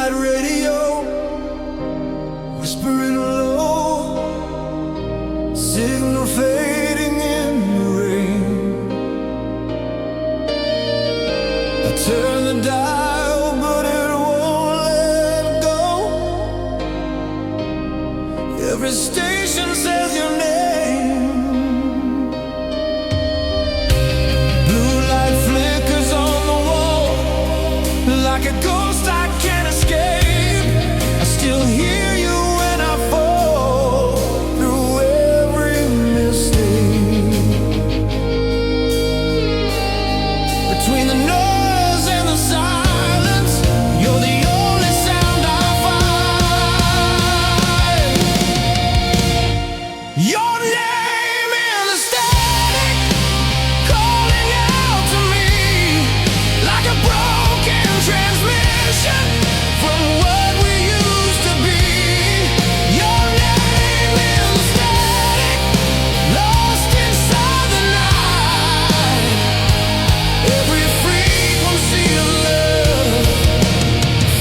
night radio, whispering low, signal fading in the rain. I turn the dial, but it won't let go. Every station says your name. Blue light flickers on the wall, like a ghost I can't escape. I still hear you when I fall through every mistake. Between the noise and the silence, you're the only sound I find. Your name in the static, calling out to me like a broken transmission from what we used to be. Your name in the static, lost inside the night. Every frequency of love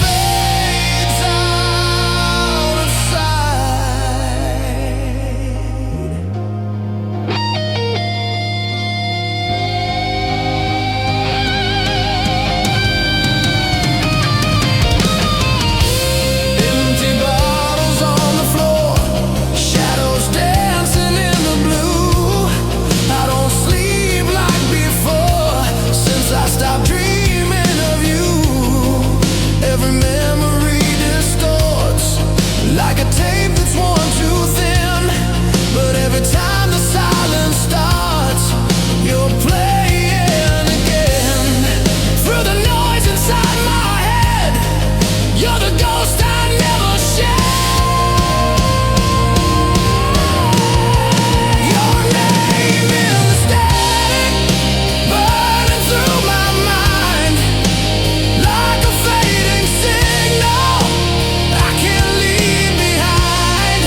fades out of sight. Empty bottles on the floor, shadows dancing in the blue. I don't sleep like before since I stopped dreaming of you. Every memory distorts like a tape that's worn too thin. But every time the silence starts, you're playing again. Through the noise inside my head, you're the ghost I never shed. Your name in the static, burning through my mind like a fading signal I can't leave behind.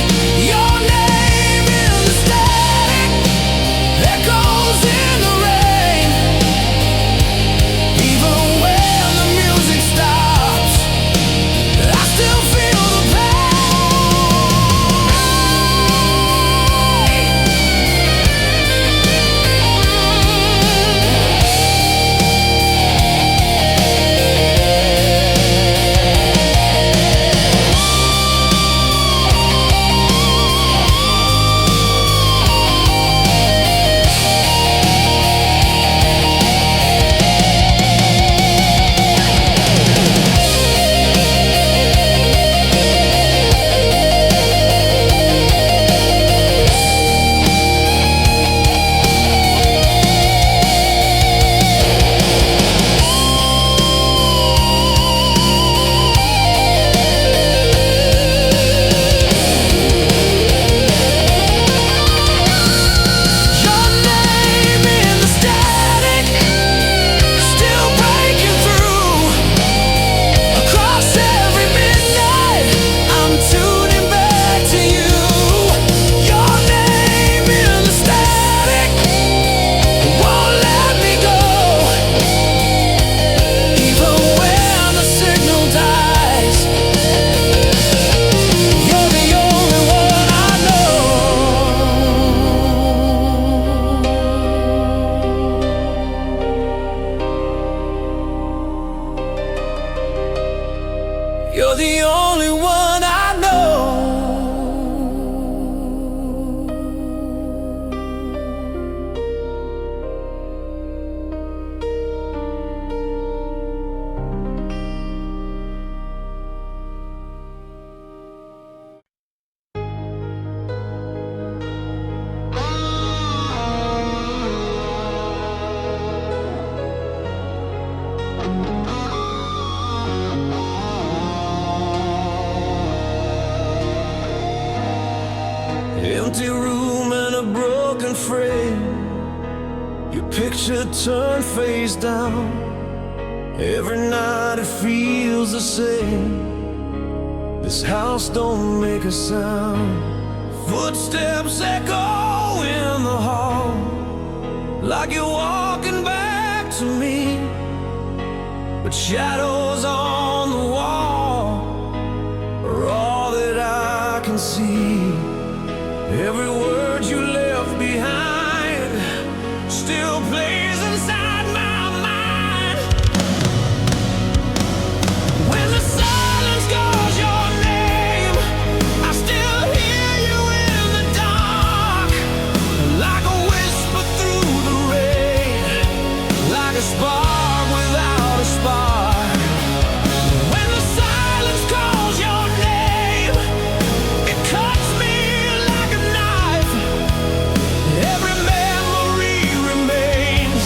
Your name in the static, echoes in the rain. Even when the music stops, I still feel the pain. Your name in the static, still breaking through. Across every midnight, I'm tuning back to you. Your name in the static, won't let me go. Even when the signal dies, you're the only one I know. You're the only one I know. Empty room and a broken frame. Your picture turned face down. Every night it feels the same. This house don't make a sound. Footsteps echo in the hall, like you're walking back to me. But shadows on the wall see. Every word you left behind still plays inside my mind. When the silence calls your name, I still hear you in the dark, like a whisper through the rain, like a spark without a spark. When the silence calls your name, it cuts me like a knife. Every memory remains,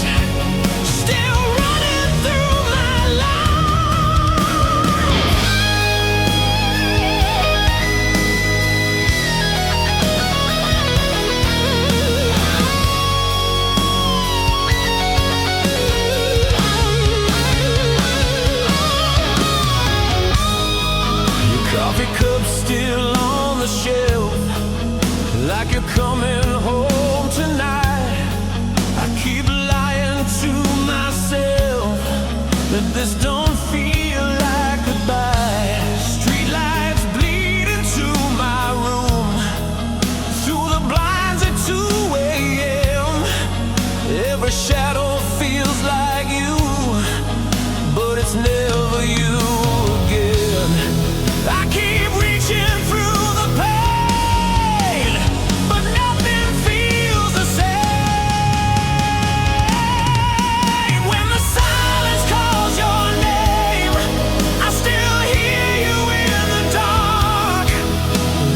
still running through my life. Your coffee cup still on the shelf, like you're coming home tonight. I keep lying to myself that this don't feel like goodbye. Streetlights bleed into my room, through the blinds at 2 a.m. Every shadow feels like you, but it's never you again. I keep reaching through the pain, but nothing feels the same. When the silence calls your name, I still hear you in the dark,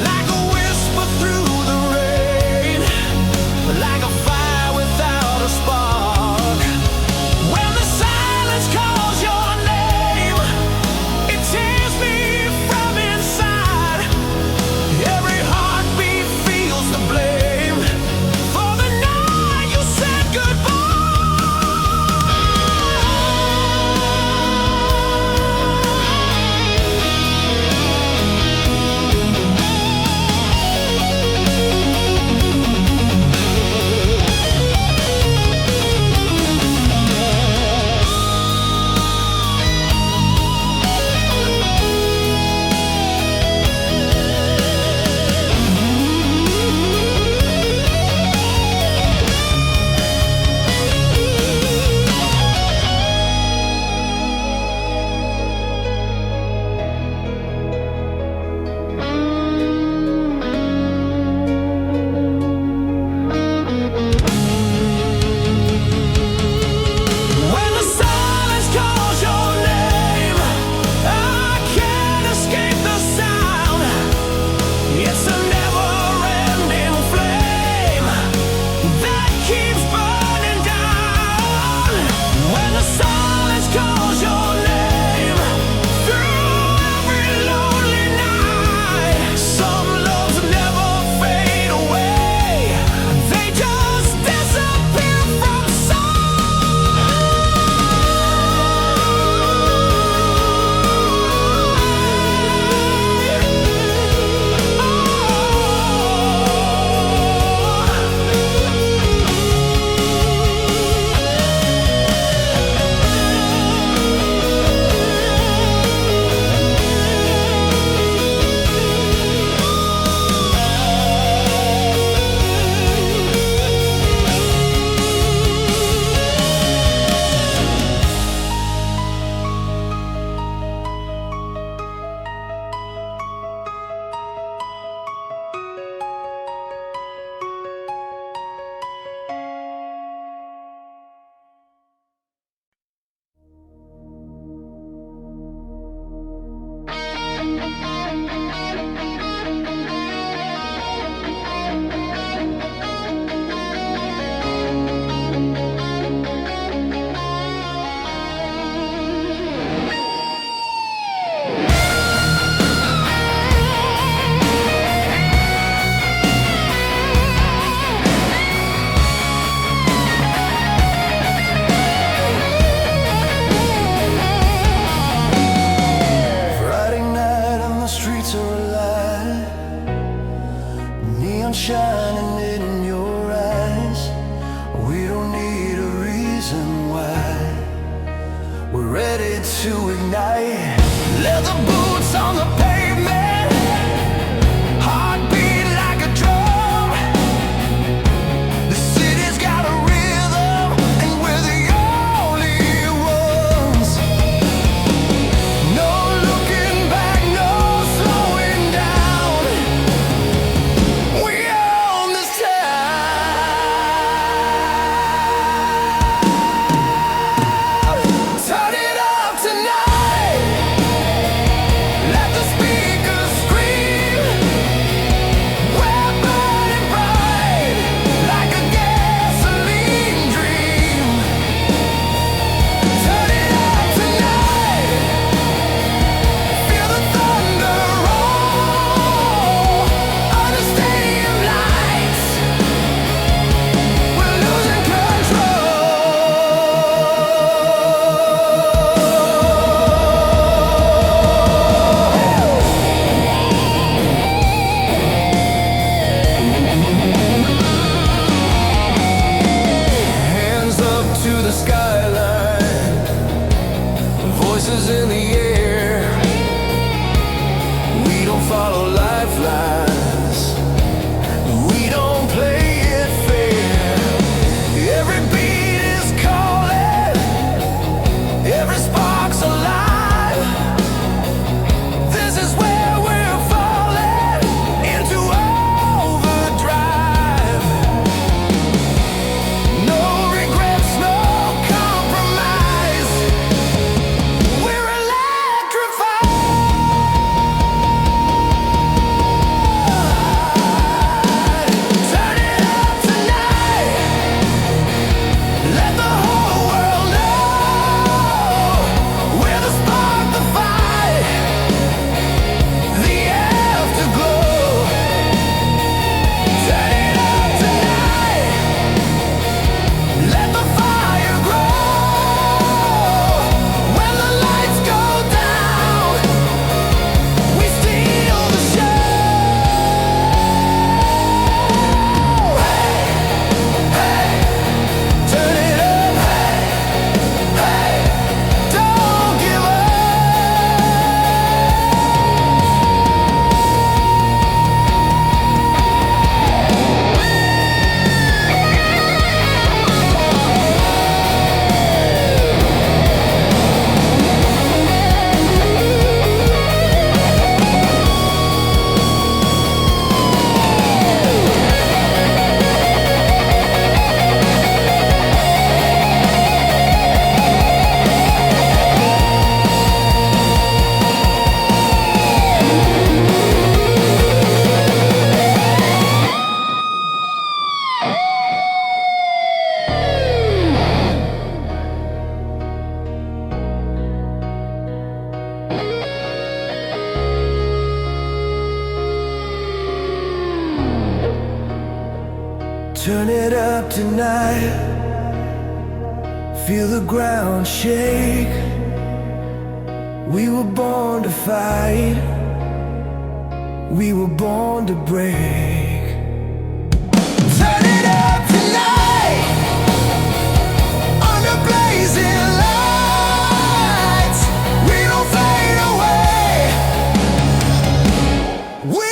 like a whisper through the rain, like a fire without a spark. When the silence calls your name, it tears me from inside. Every heartbeat feels the blame for the night you said When the silence calls your name, I can't escape the sound. It's a never-ending flame that keeps burning down. When the silence calls your name, through every lonely night, some loves never fade away. They just disappear from sight. Friday night and the streets are alive, neon shining in your eyes. We don't need a reason why. We're ready to ignite. Leather boots on the pavement, heart Turn it up tonight. Feel the ground shake. We were born to fight. We were born to break. Turn it up tonight. Under blazing lights. We don't fade away. We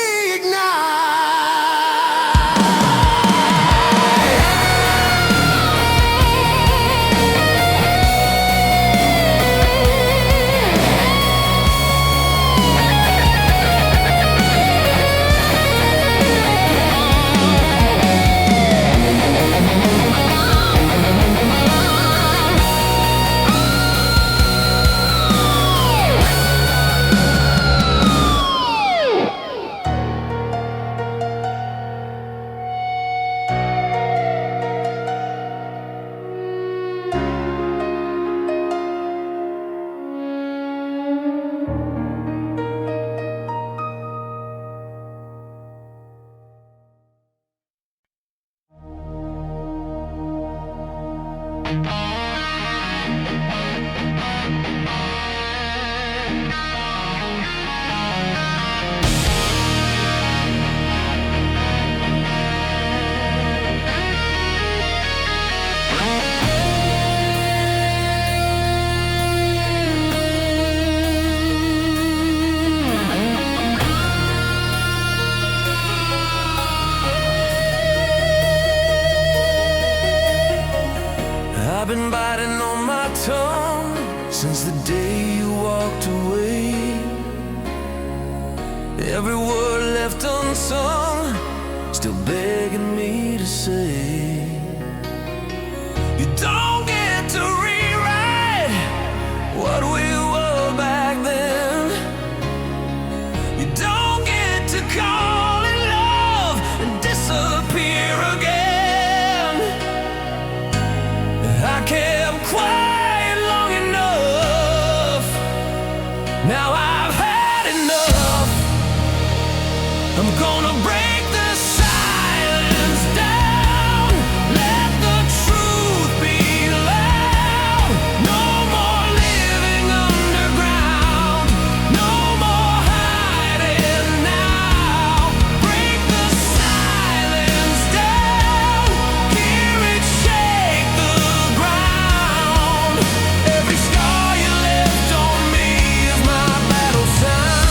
I've been biting on my tongue since the day you walked away. Every word left unsung, still begging me to say. You don't get to rewrite what we were back then. You don't get to call it love and disappear again. I kept quiet long enough. Now I've had enough. I'm gonna break the silence down. Let the truth be loud. No more living underground. No more hiding now. Break the silence down. Hear it shake the ground. Every scar you left on me is my battle sound.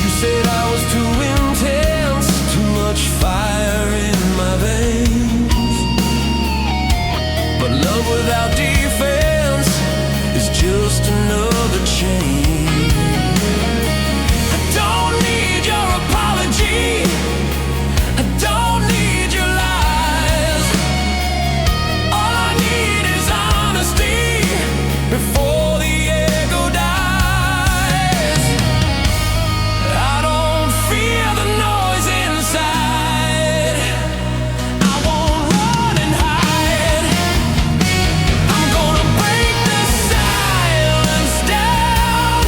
You said I was too intense, too much fire in my veins. But love without defense is just another chain. I don't need your apology. I don't need your lies. All I need is honesty before the ego dies. I don't fear the noise inside. I won't run and hide. I'm gonna break the silence down.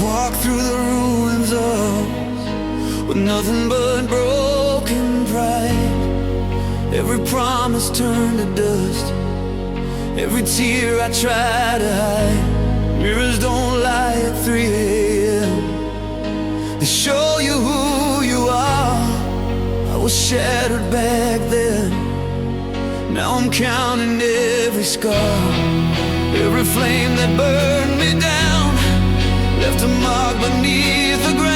Walk through the ruins of with nothing but broken pride. Every promise turned to dust, every tear I try to hide. Mirrors don't lie at 3 a.m. They show you who you are. I was shattered back then, now I'm counting every scar. Every flame that burned me down left a mark beneath the ground.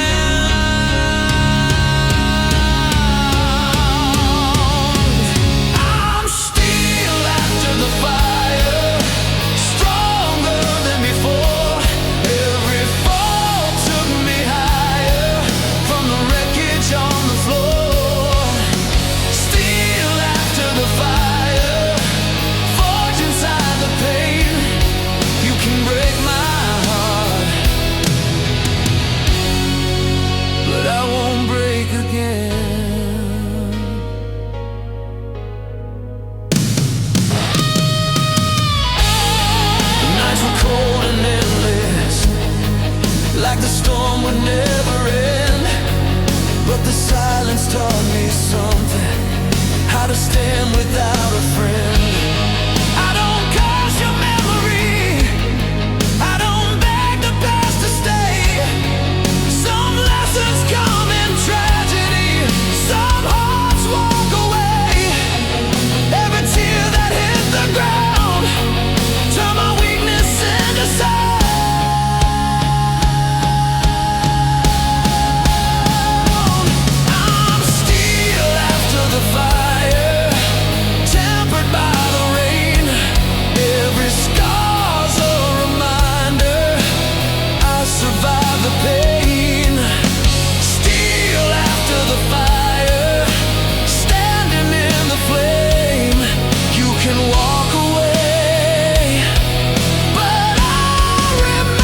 I'm still after the fire, stronger than before. Every fall took me higher from the wreckage on the floor. Still after the fire, forged inside the pain. You can break my heart, but I won't break again. The nights were cold and endless, like the storm would never end. But the silence taught me something, how to stand without a friend. I don't curse your memory, I don't beg the past to stay. Some lessons come in tragedy, some hearts walk away. Every tear that hit the ground turned my weakness into sound. I'm still after the fire, tempered by the rain. Every scar's a reminder I survived the pain. Still after the fire, standing in the flame. You can walk away, but I remain.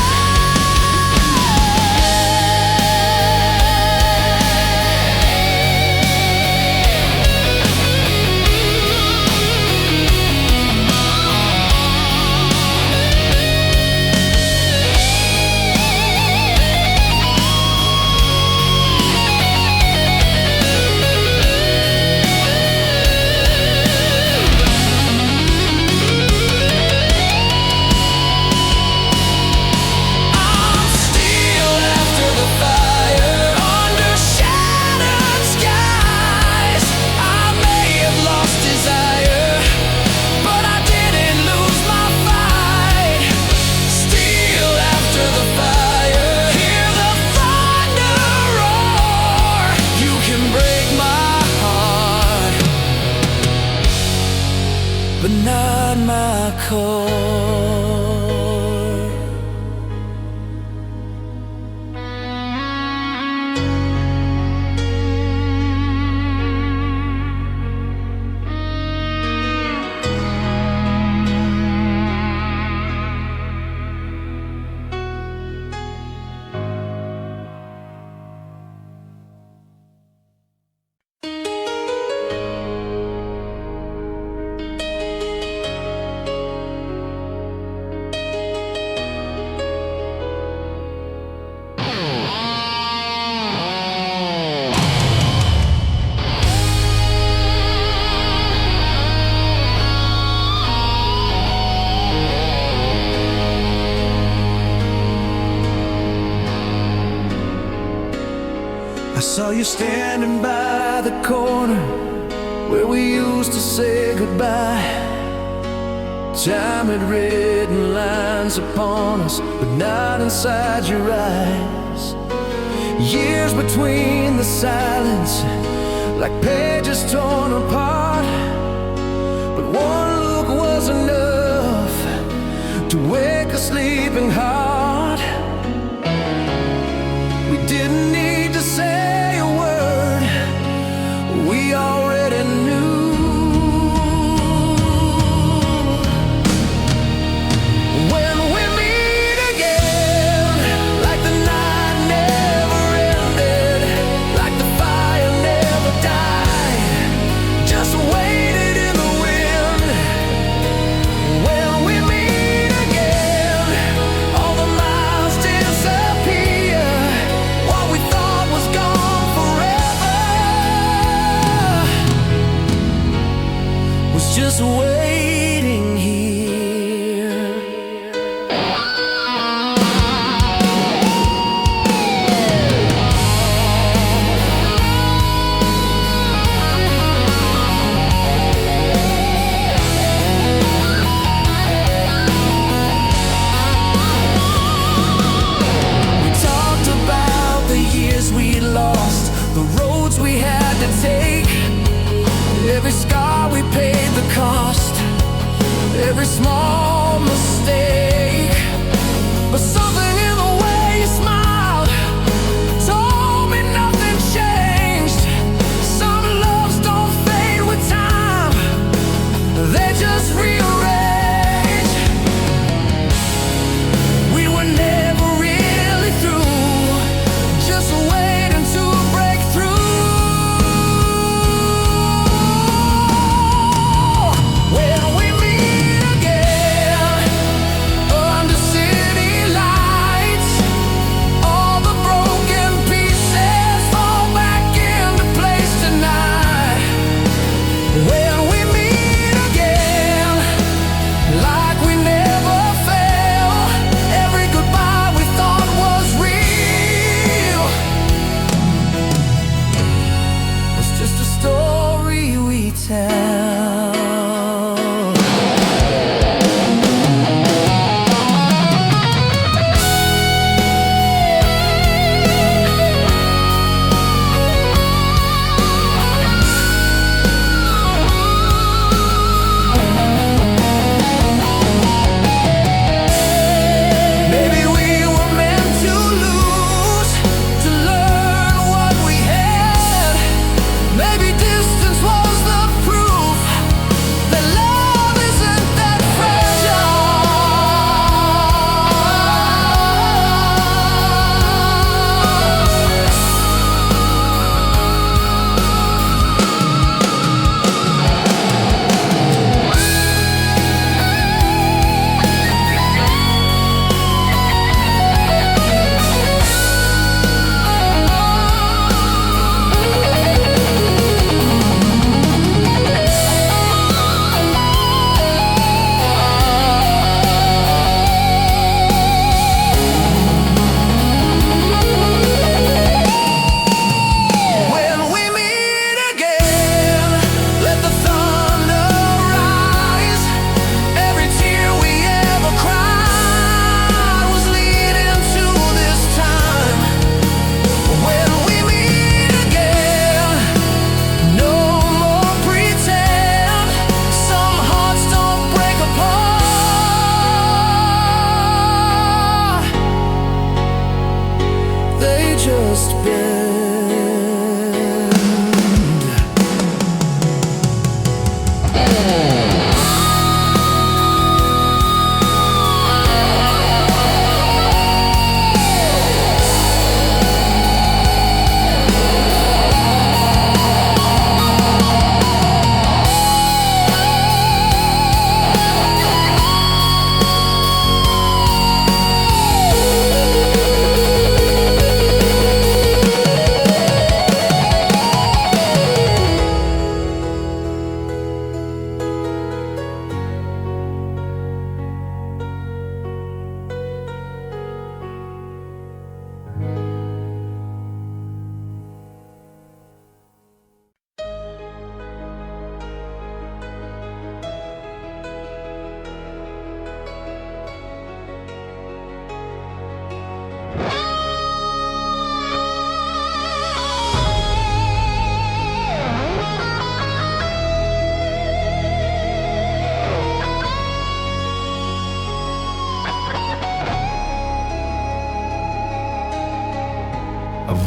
I'm still after the fire, under shattered skies. I may have lost desire, but I didn't lose my fight. Still after the fire, hear the thunder roar. You can break my heart, but not my core. I saw you standing by the corner where we used to say goodbye. Time had written lines upon us, but not inside your eyes. Years between the silence, like pages torn apart. But one look was enough to wake a sleeping heart. We didn't need to say a word, we already knew. When we meet again, like the night never ended, like the fire never died, just waited in the wind. When we meet again, all the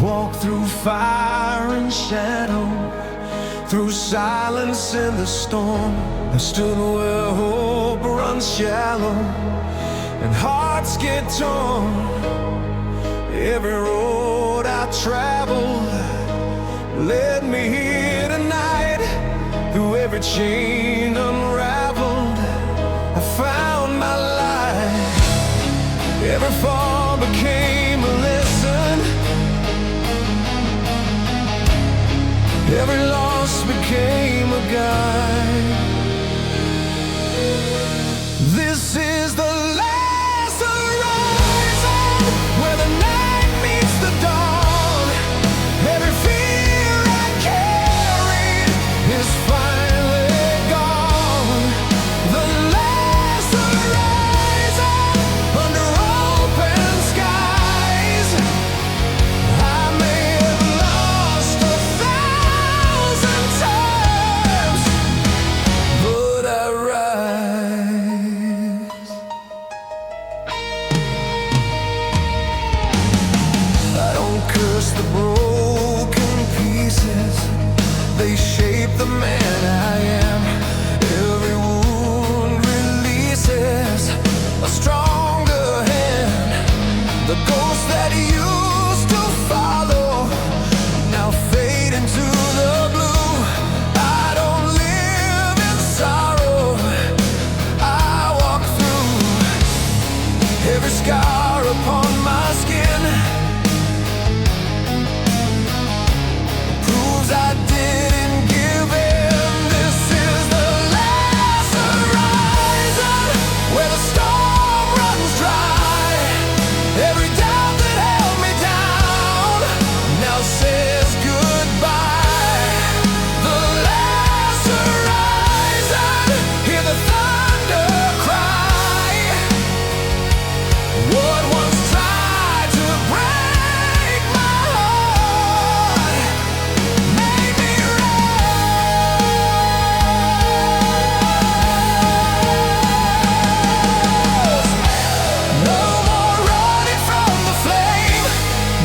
Walk through fire and shadow, through silence and the storm. I stood where hope runs shallow and hearts get torn. Every road I traveled led me here tonight. Through every chain unraveled, I found my light. Every fall became a lesson, every loss became a guide. This is the last horizon, where the night meets the dawn. Every fear I carried is finally gone. The last horizon, under open skies. I may have lost 1,000 times, but I rise. I don't curse the broken pieces, they shape the man I am. Every wound releases a stronger hand. The ghost that used to follow now fade into the blue. I don't live in sorrow, I walk through. Every scar upon my skin proves I didn't give in. This is the last horizon, where the storm runs dry. Every doubt that held me down now says goodbye. The last horizon, hear the thunder cry. What once tried to break my heart made me rise. No more running from the flame,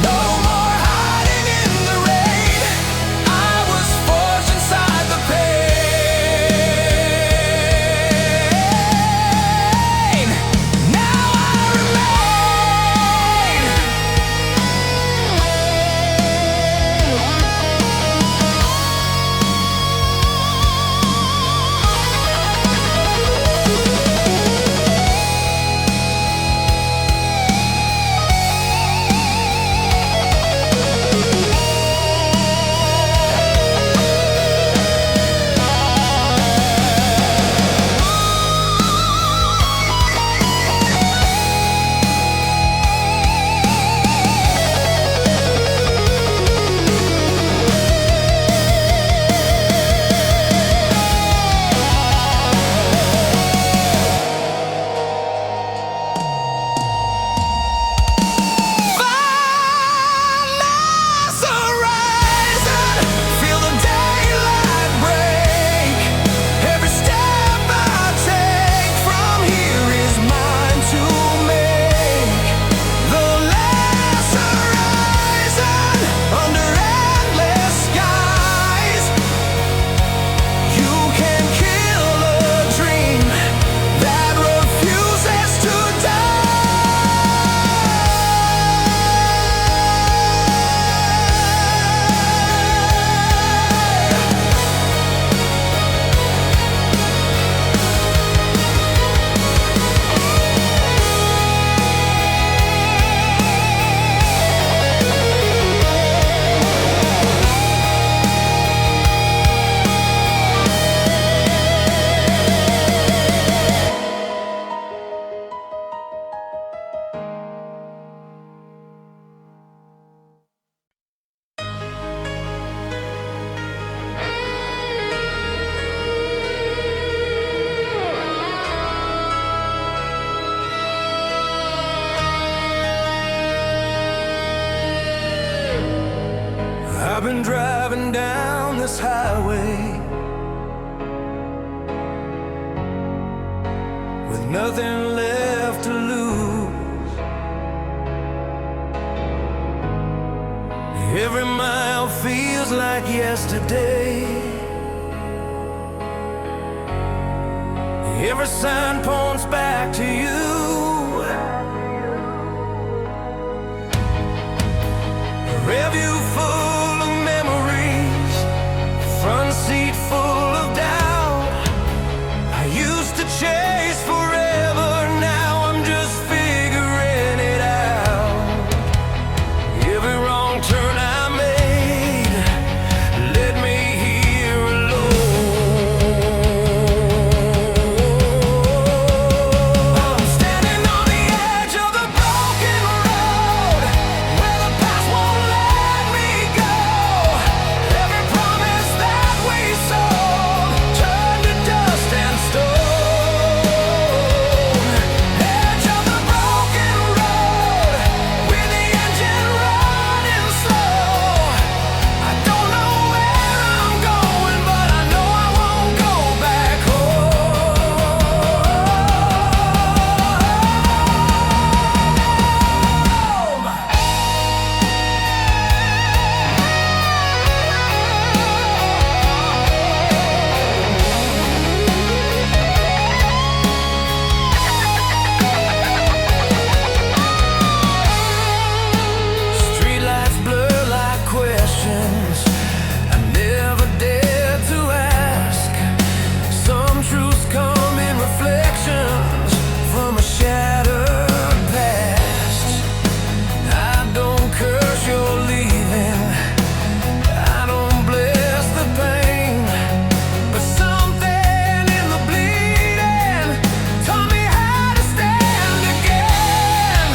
no more hiding in the rain. I was forged inside the pain. Now I remain. Feel the daylight break. Every step I take from here is mine to make. The last horizon, under endless skies. You can kill a dream that refuses to I've been driving down this highway with nothing left to lose. Every mile feels like yesterday. Every sign points back to you. A review full of memories, front seat full of doubt. I used to chase forever, now I'm just figuring it out. Every wrong turn I made led me here alone. I'm standing on the edge of the broken road, where the past won't let me go. Every promise that we sold turned to dust and stone. Edge of the broken road, with the engine running slow. I don't know where I'm going, but I know I won't go back Streetlights blur like questions I never dared to ask. Some truths come in reflections from a shattered past. I don't curse your leaving, I don't bless the pain, but something in the bleeding taught me how to stand again.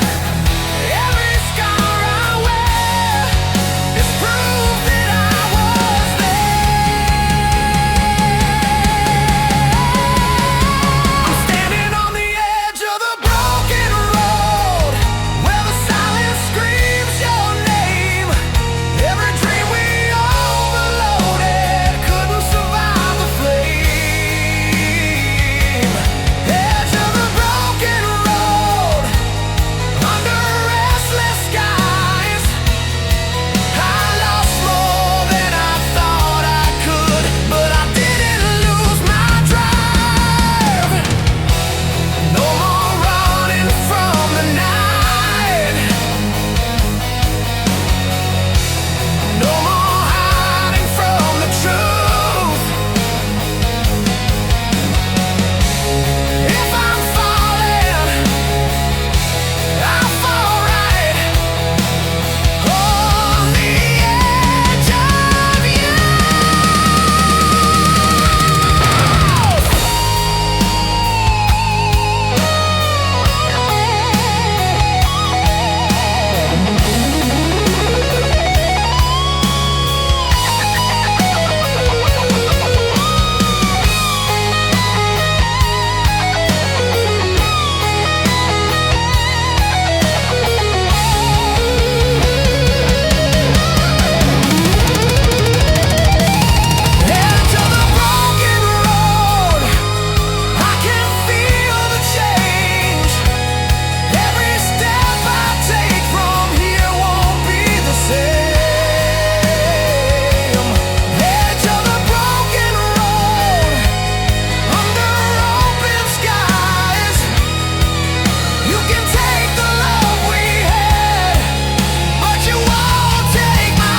Every scar I wear is proof that I was there. I'm standing on the edge of the broken road, where the silence screams your name. Every dream we overloaded couldn't survive the flame. Edge of the broken road, under restless skies. I lost more than I thought I could, but I didn't lose my drive. No more running from the night, no more hiding from the truth. If I'm falling, I'll fall right on the edge of you. Edge of the broken road, I can feel the change. Every step I take from here won't be the same. Edge of the broken road, under open skies. You can take the love we had, but you won't take my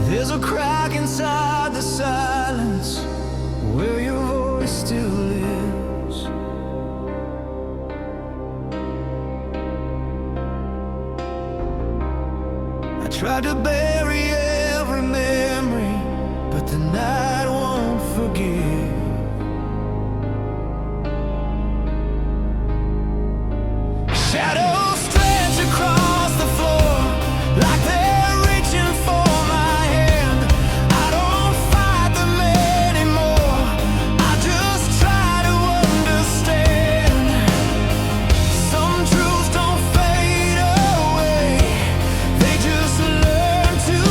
There's a crack inside the silence where your voice still lives. Tried to bury every memory, but the night won't forgive. Shadows stretch across the floor like they're reaching for my hand. I don't fight them anymore, I just try to understand. Some truths don't fade away, they just learn to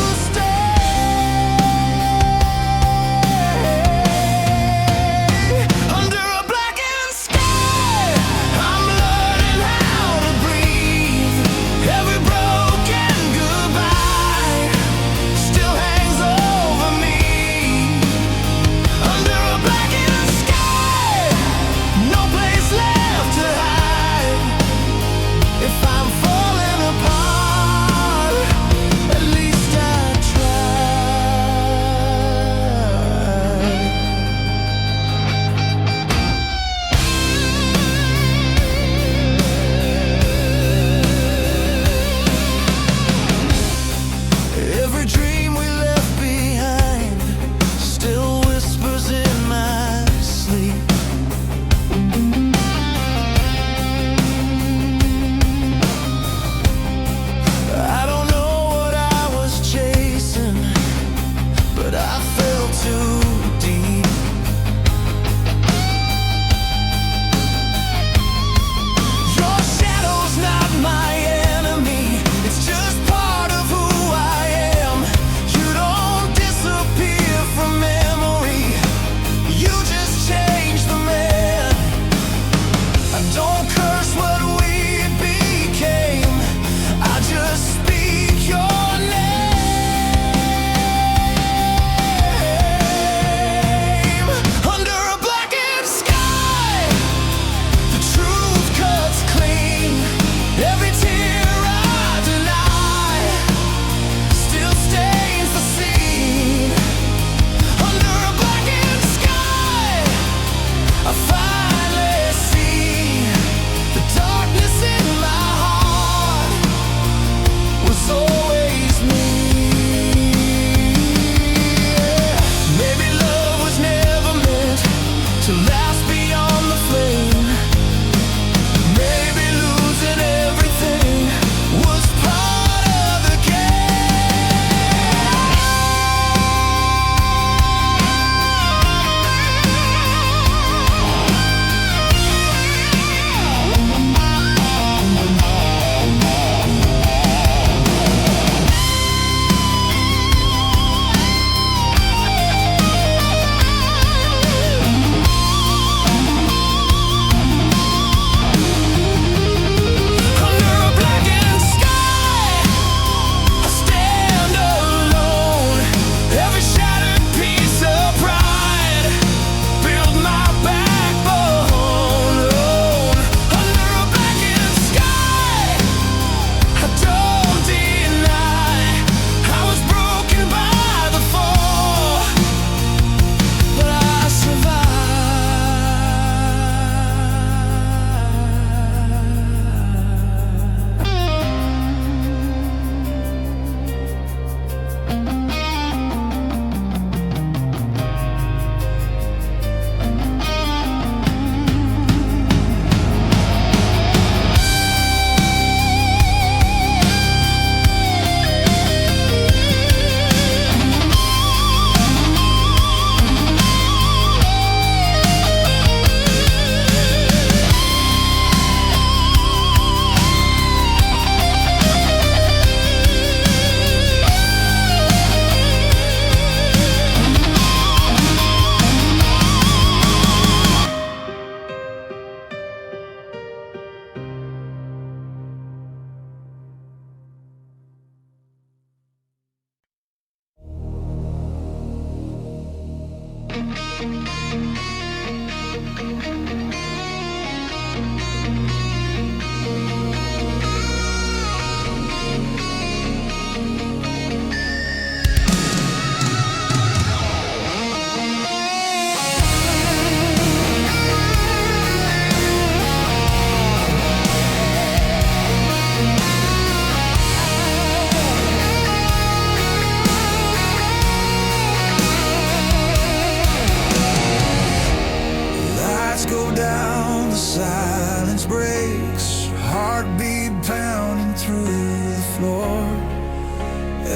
go down, the silence breaks, heartbeat pounding through the floor.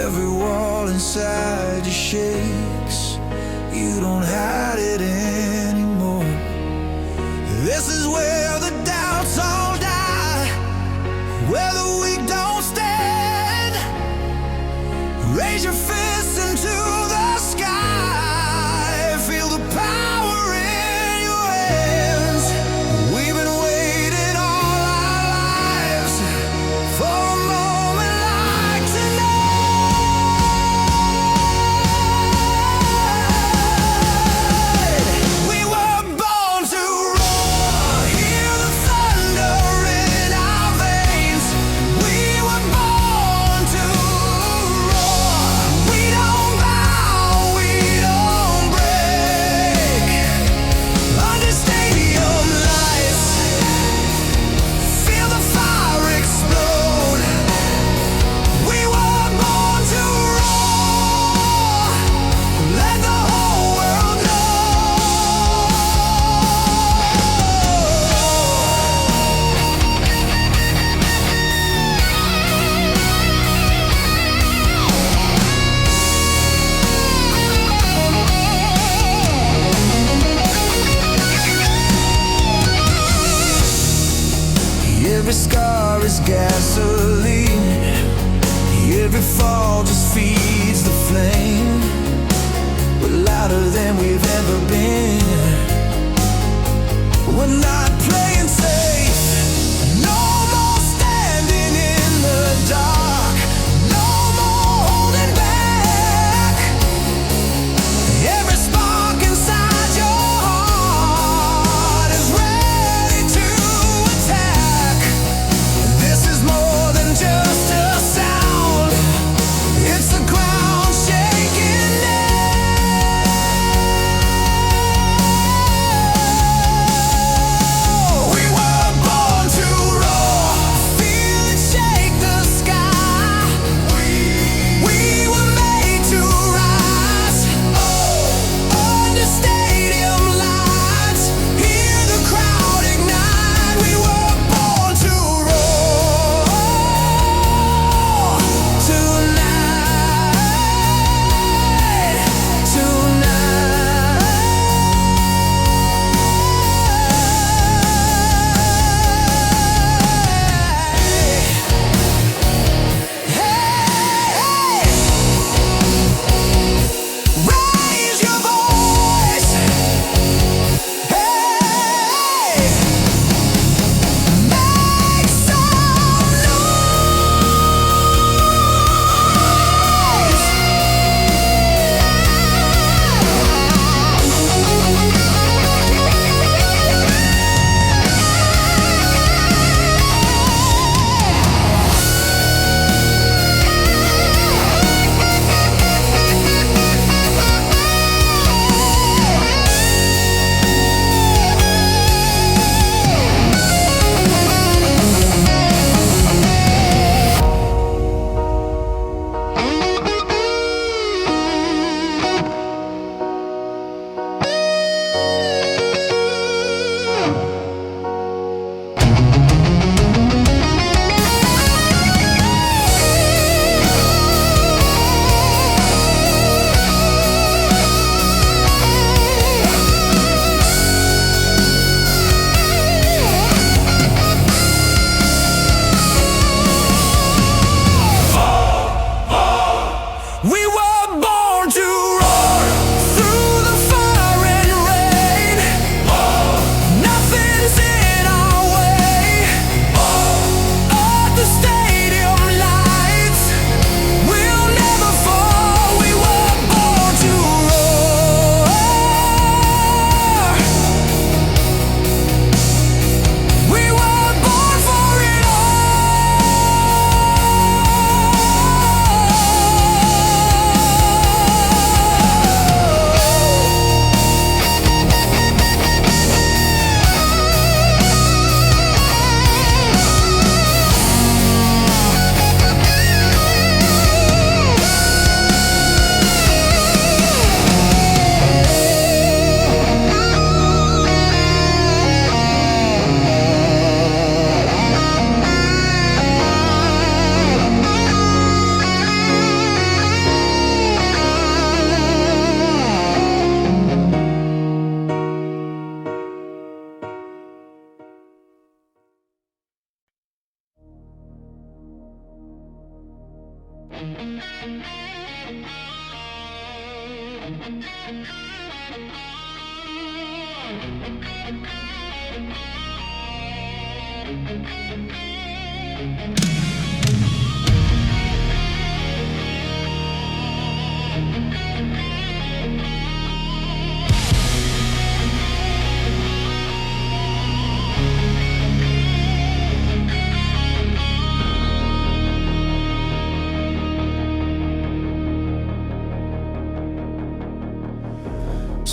Every wall inside you shakes, you don't hide it anymore. This is where the doubts all die, where the weak don't stand. Raise your fists into the sky, feel the power in your hands. We've been waiting all our lives for a moment like tonight. We were born to roar, hear the thunder in our veins. We were born to roar. We don't bow, we don't break. Under stadium lights, feel the fire explode. We were born to roar, let the whole world know. Every scar is gasoline, every fall just feeds the flame. We're louder than we've ever been. We're not playing safe, no more standing in the dark, no more holding back. Every spark inside your heart is ready to attack. This is more than just a sound, it's the ground shaking now.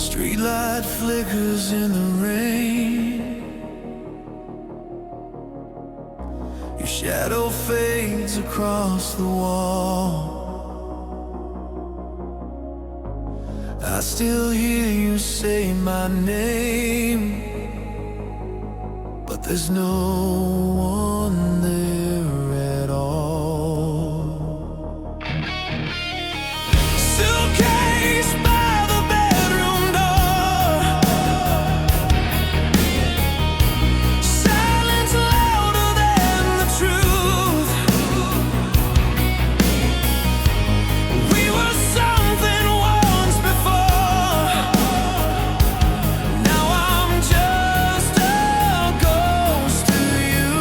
Streetlight flickers in the rain. Your shadow fades across the wall. I still hear you say my name, but there's no one there at all. Suitcase by the bedroom door, silence louder than the truth. We were something once before. Now I'm just a ghost to you.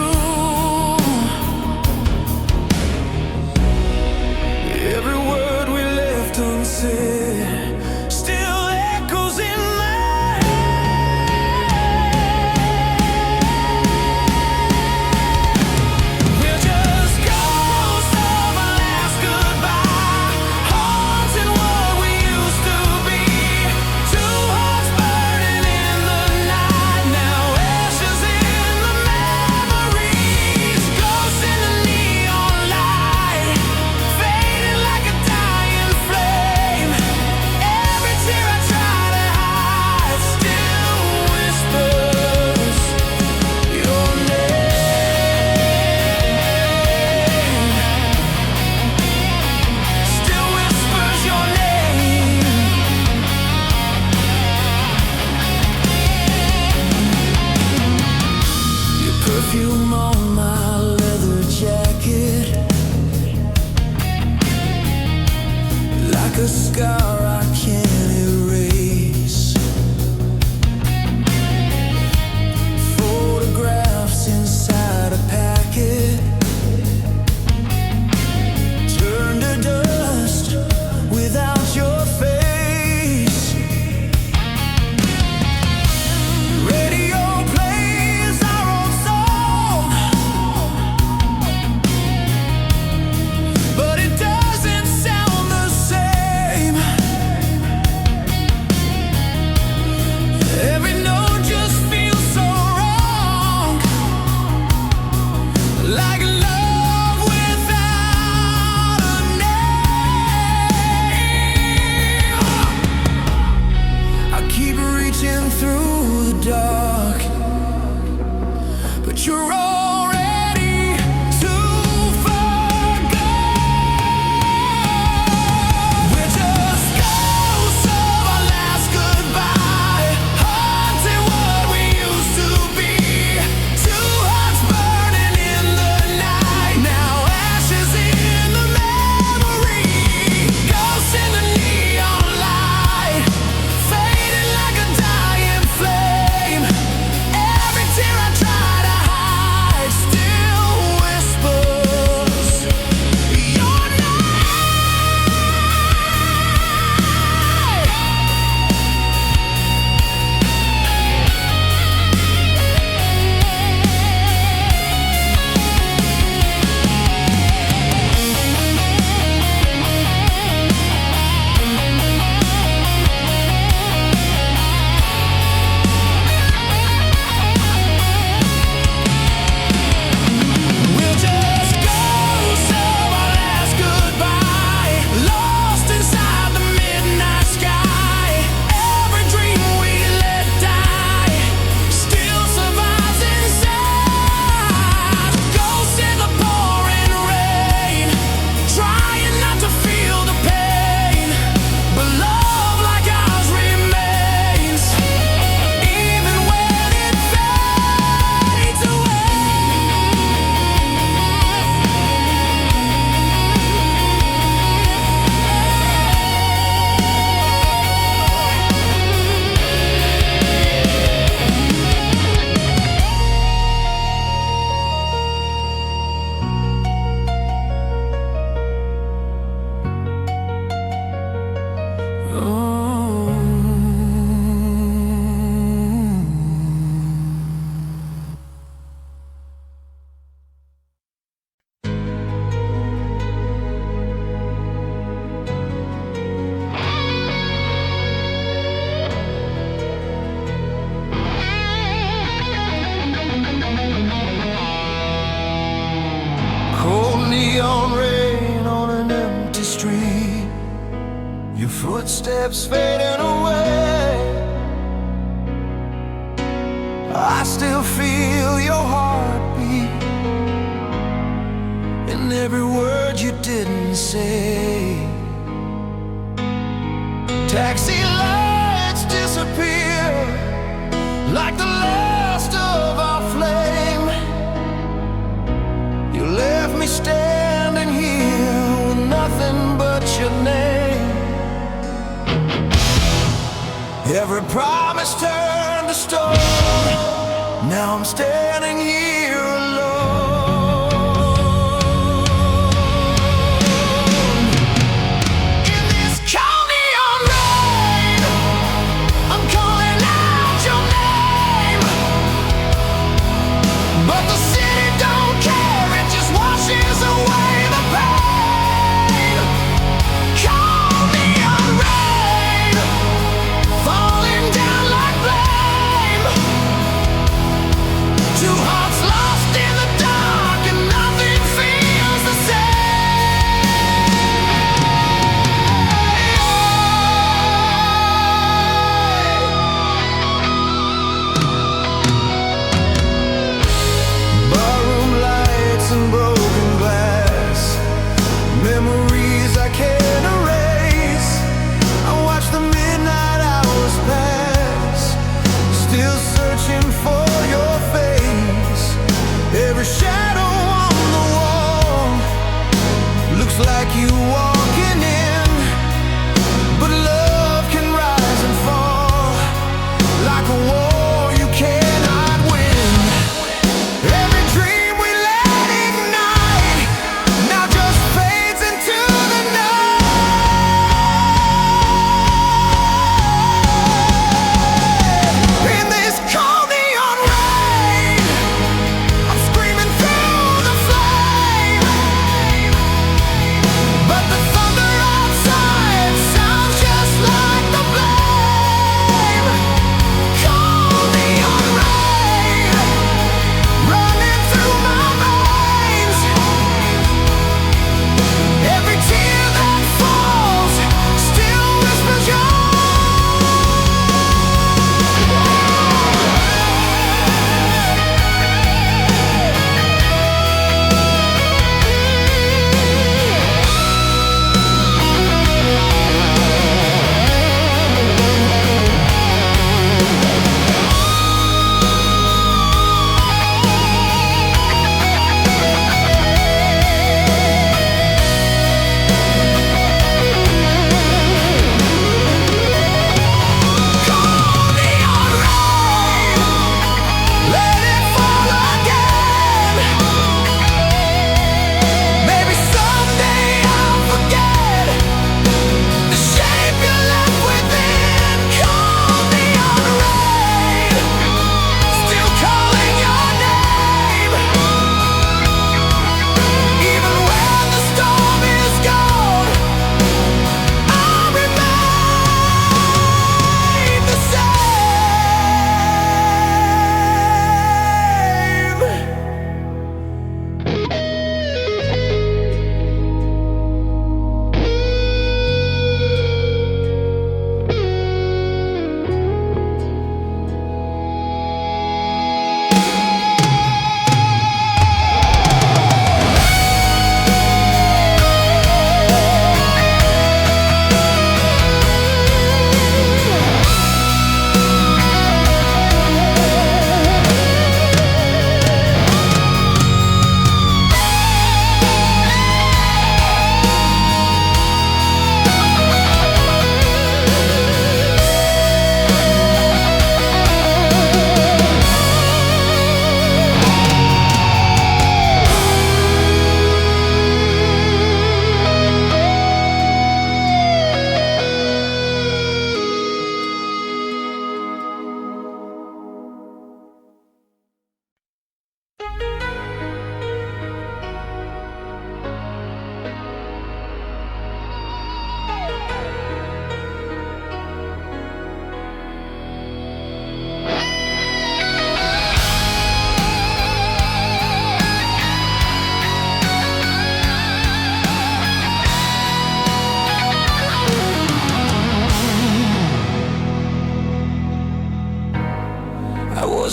footsteps fading away. I still feel your heartbeat in every word you didn't say. Taxi lights disappear like the last of our flame. You left me standing here with nothing but your name. Every promise turned to stone. Now I'm standing here alone. In this cold neon rain, I'm calling out your name, but the city don't care, it just washes away the pain. Cold neon rain, falling down like blame. Two hearts lost in the dark and nothing feels the same. Barroom lights and broken glass, memories I can't erase. I watch the midnight hours pass, still searching for your face. Every shadow on the wall looks like you walking in, but love can rise and fall like a war you cannot win. Every dream we let ignite now just fades into the night. In this cold neon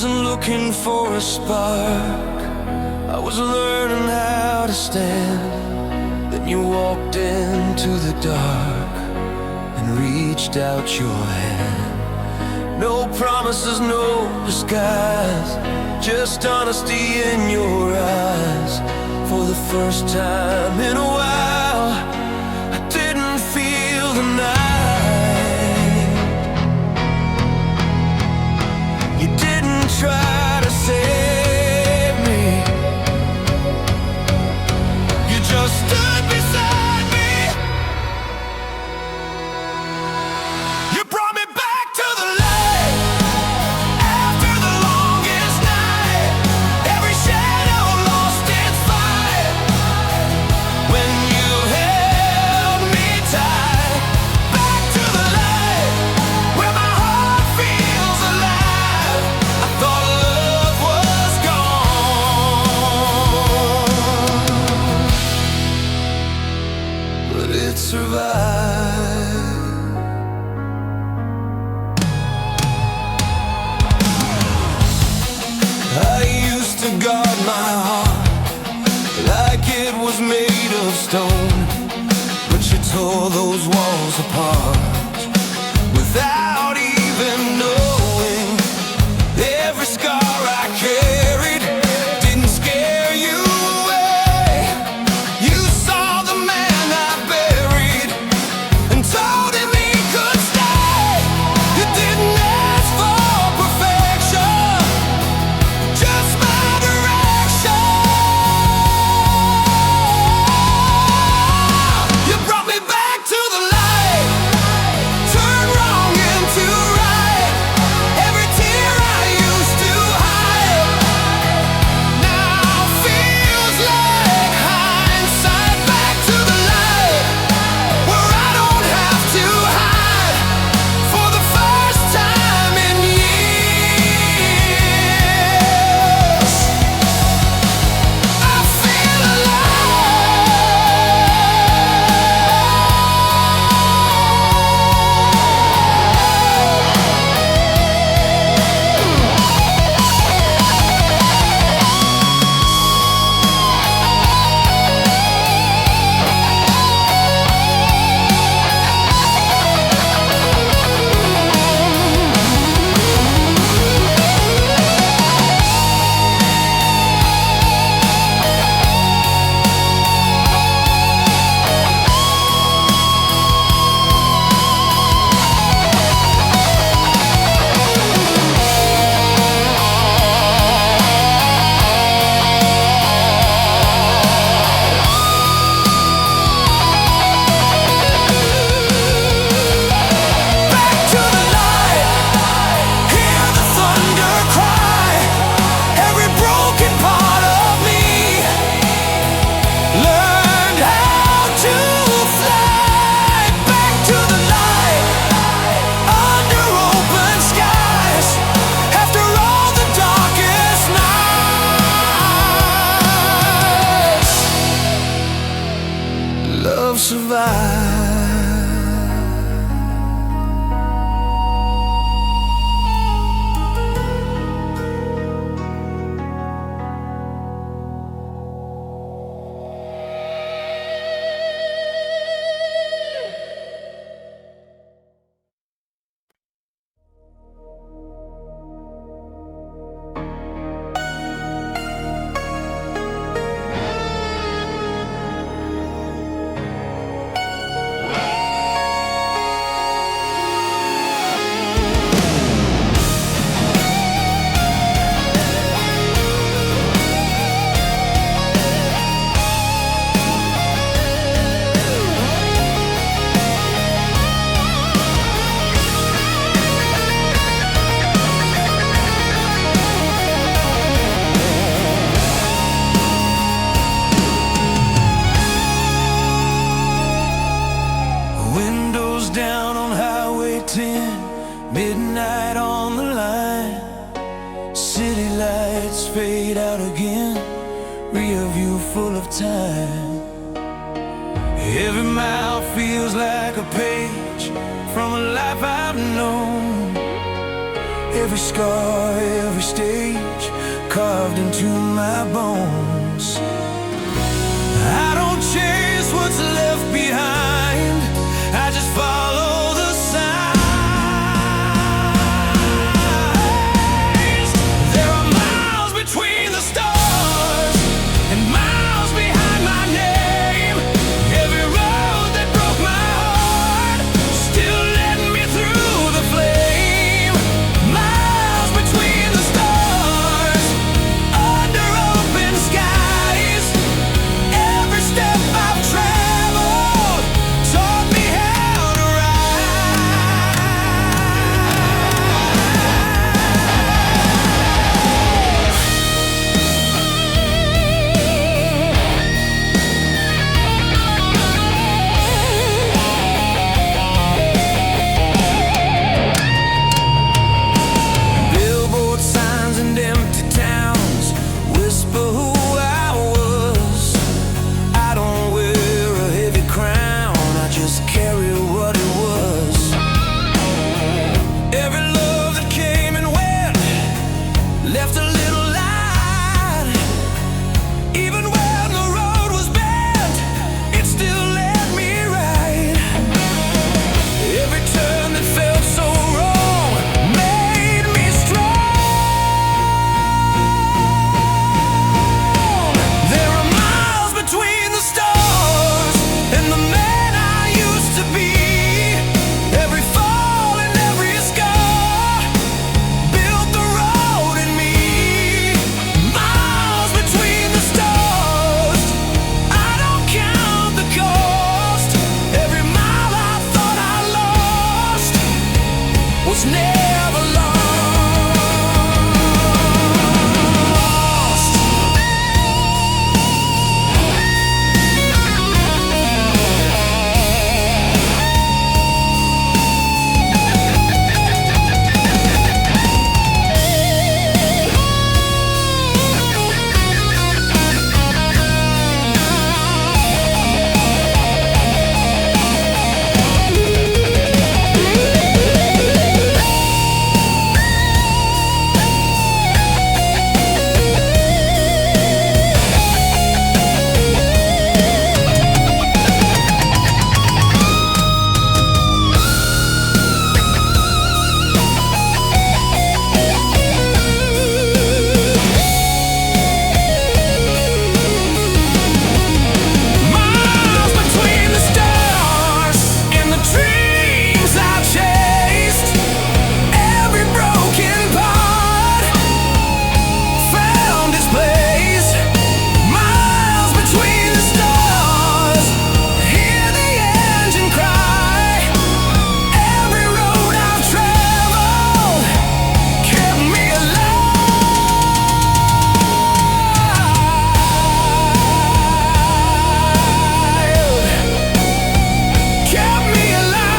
wasn't looking for a spark, I was learning how to stand. Then you walked into the dark and reached out your hand. No promises, no disguise, just honesty in your eyes. For the first time in a while, I didn't feel the night. You didn't try to save me, you just stood beside me. You brought me back to the light after the longest night. Every shadow lost its fight when you held me tight. Back to the light where my heart feels alive. I thought love was gone, but it survived. I used to guard my heart like it was made of stone, but you tore those walls apart without even knowing. Every scar I carried didn't scare you away. You saw the man I buried and told him he could stay. You didn't ask for perfection, just my direction. You brought me back to the light, turned wrong into right. Every tear I used to hide now feels like hindsight. Back to the light where I don't have to hide for the first time in years. I feel back to the light, hear the thunder cry. Every broken part of me learned how to fly. Back to the light, under open skies, after all the darkest nights. Love survives. Windows down on Highway 10, midnight on the line. City lights fade out again, rear view full of time. Every mile feels like a page from a life I've known. Every scar, every stage, carved into my bones. I don't chase what's left behind, I just follow the signs. There are miles between the stars and miles behind my name. Every road that broke my heart still led me through the flame. Miles between the stars, under open skies. Every step I've traveled taught me how to Billboard signs and empty towns whisper who I was. I don't wear a heavy crown, I just carry what it was. Every love that came and went left a little light. Even when the road was bent, it still led me right. Every turn that felt so wrong made me strong. There are miles between the stars and the man I used to be. Every fall and every scar built the road in me. Miles between the stars, I don't count the cost. Every mile I thought I lost was never lost. Miles between the stars and the dreams I chased. Every broken part found its place. Miles between the stars, hear the engine cry. Every road I've traveled kept me alive. Kept me alive.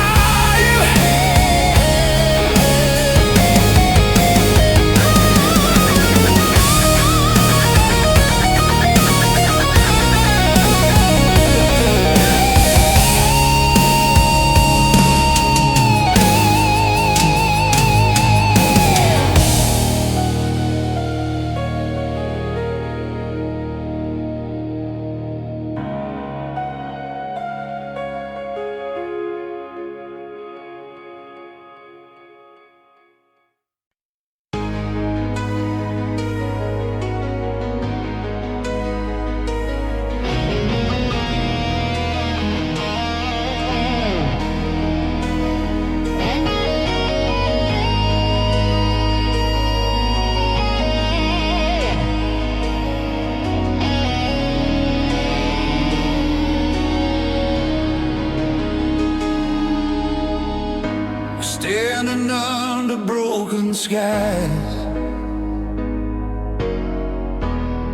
Standing under broken skies,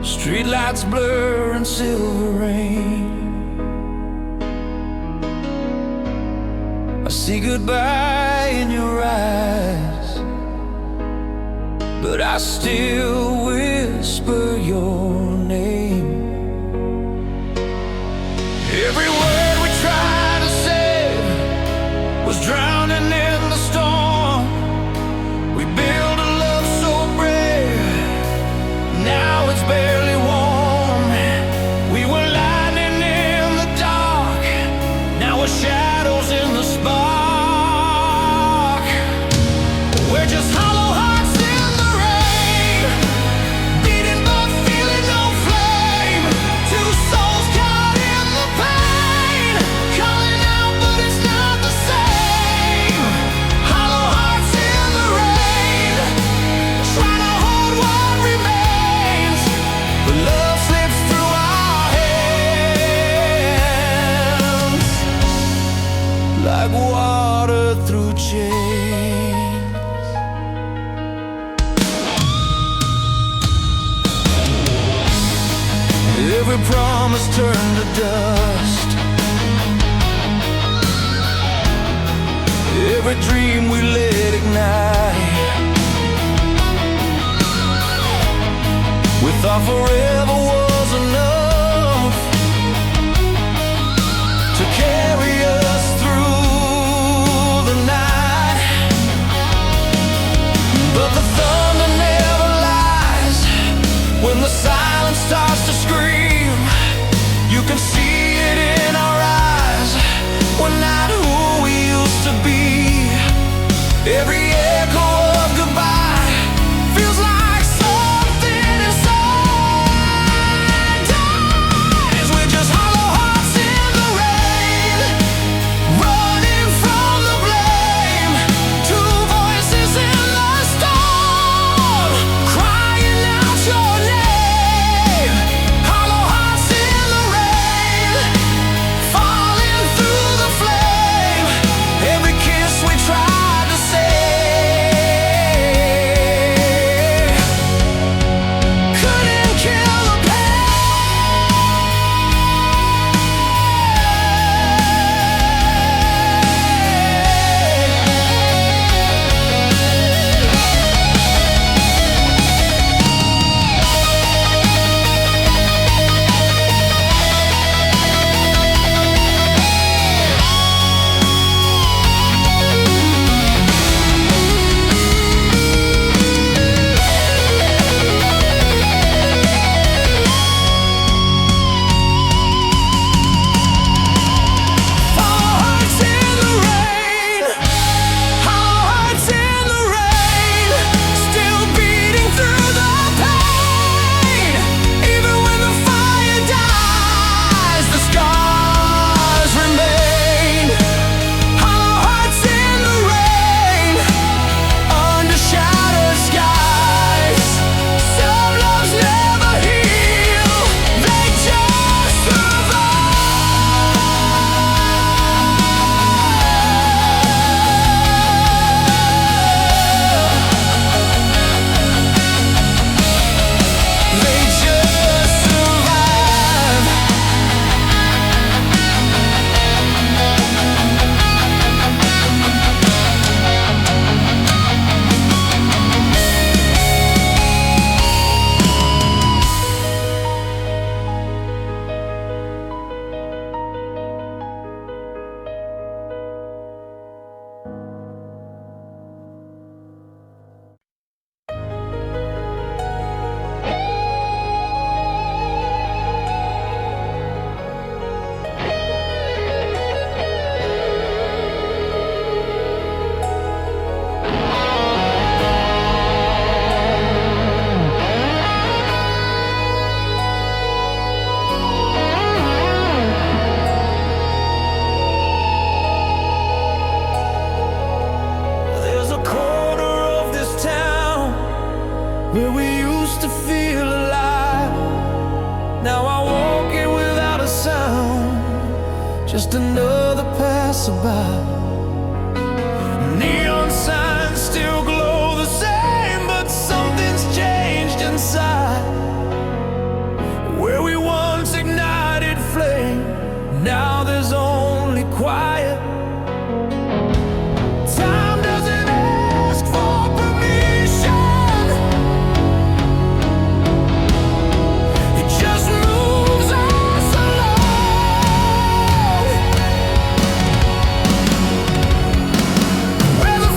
streetlights blur and silver rain. I see goodbye in your eyes, but I still whisper your name. Every word we tried to say was drowning in the storm. We built a Every promise turned to dust. Every dream we let ignite. We thought forever was enough to carry us through the night. But the thunder never lies. When the silence starts to scream, you can see it in our eyes. We're not who we used to be. Every echo of goodbye feels like something inside dies. We're just hollow hearts in the rain, running from the blame. Two voices in the storm, crying out your name. Hollow hearts in the rain, falling through the flame. Every kiss we tried to say couldn't kill the There's a corner of this town where we used to feel alive. Now I walk it without a sound, just another passerby. Neon signs still glow the same, but something's changed inside. Where we once ignited flame, now there's only quiet. Time doesn't ask for permission, it just moves us along. Where the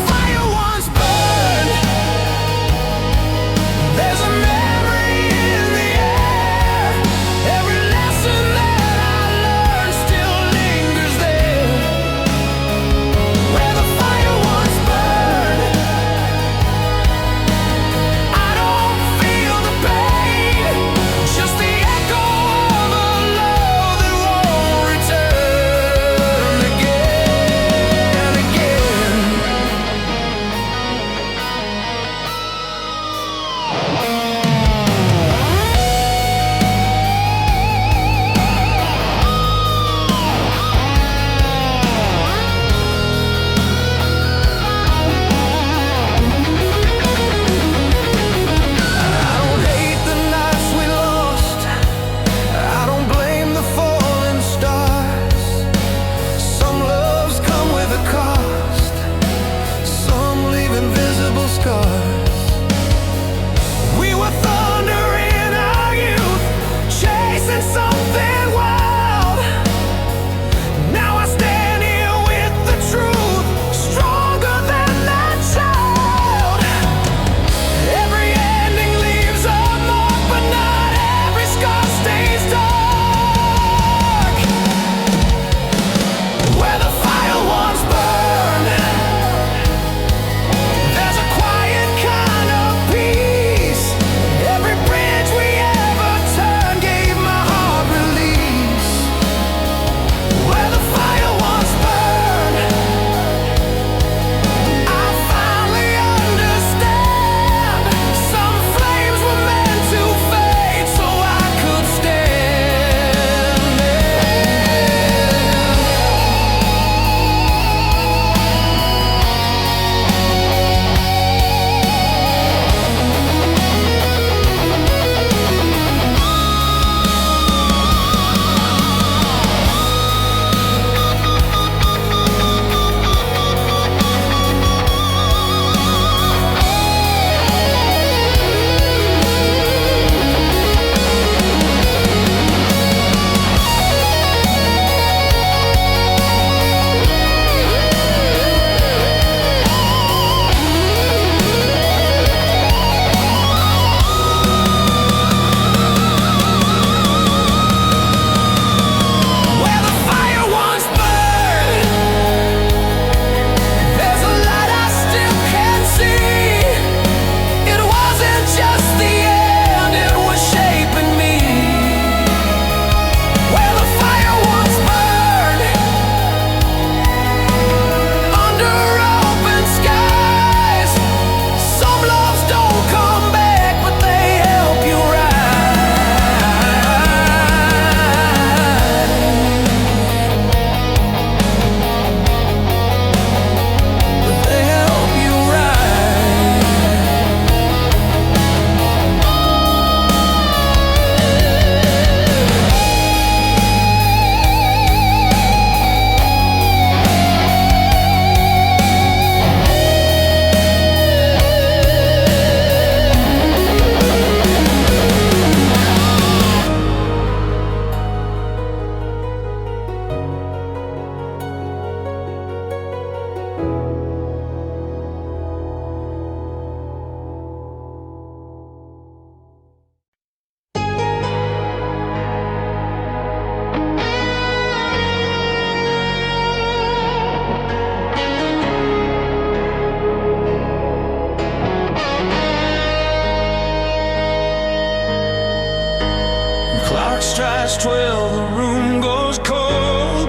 Clock strikes 12, the room goes cold.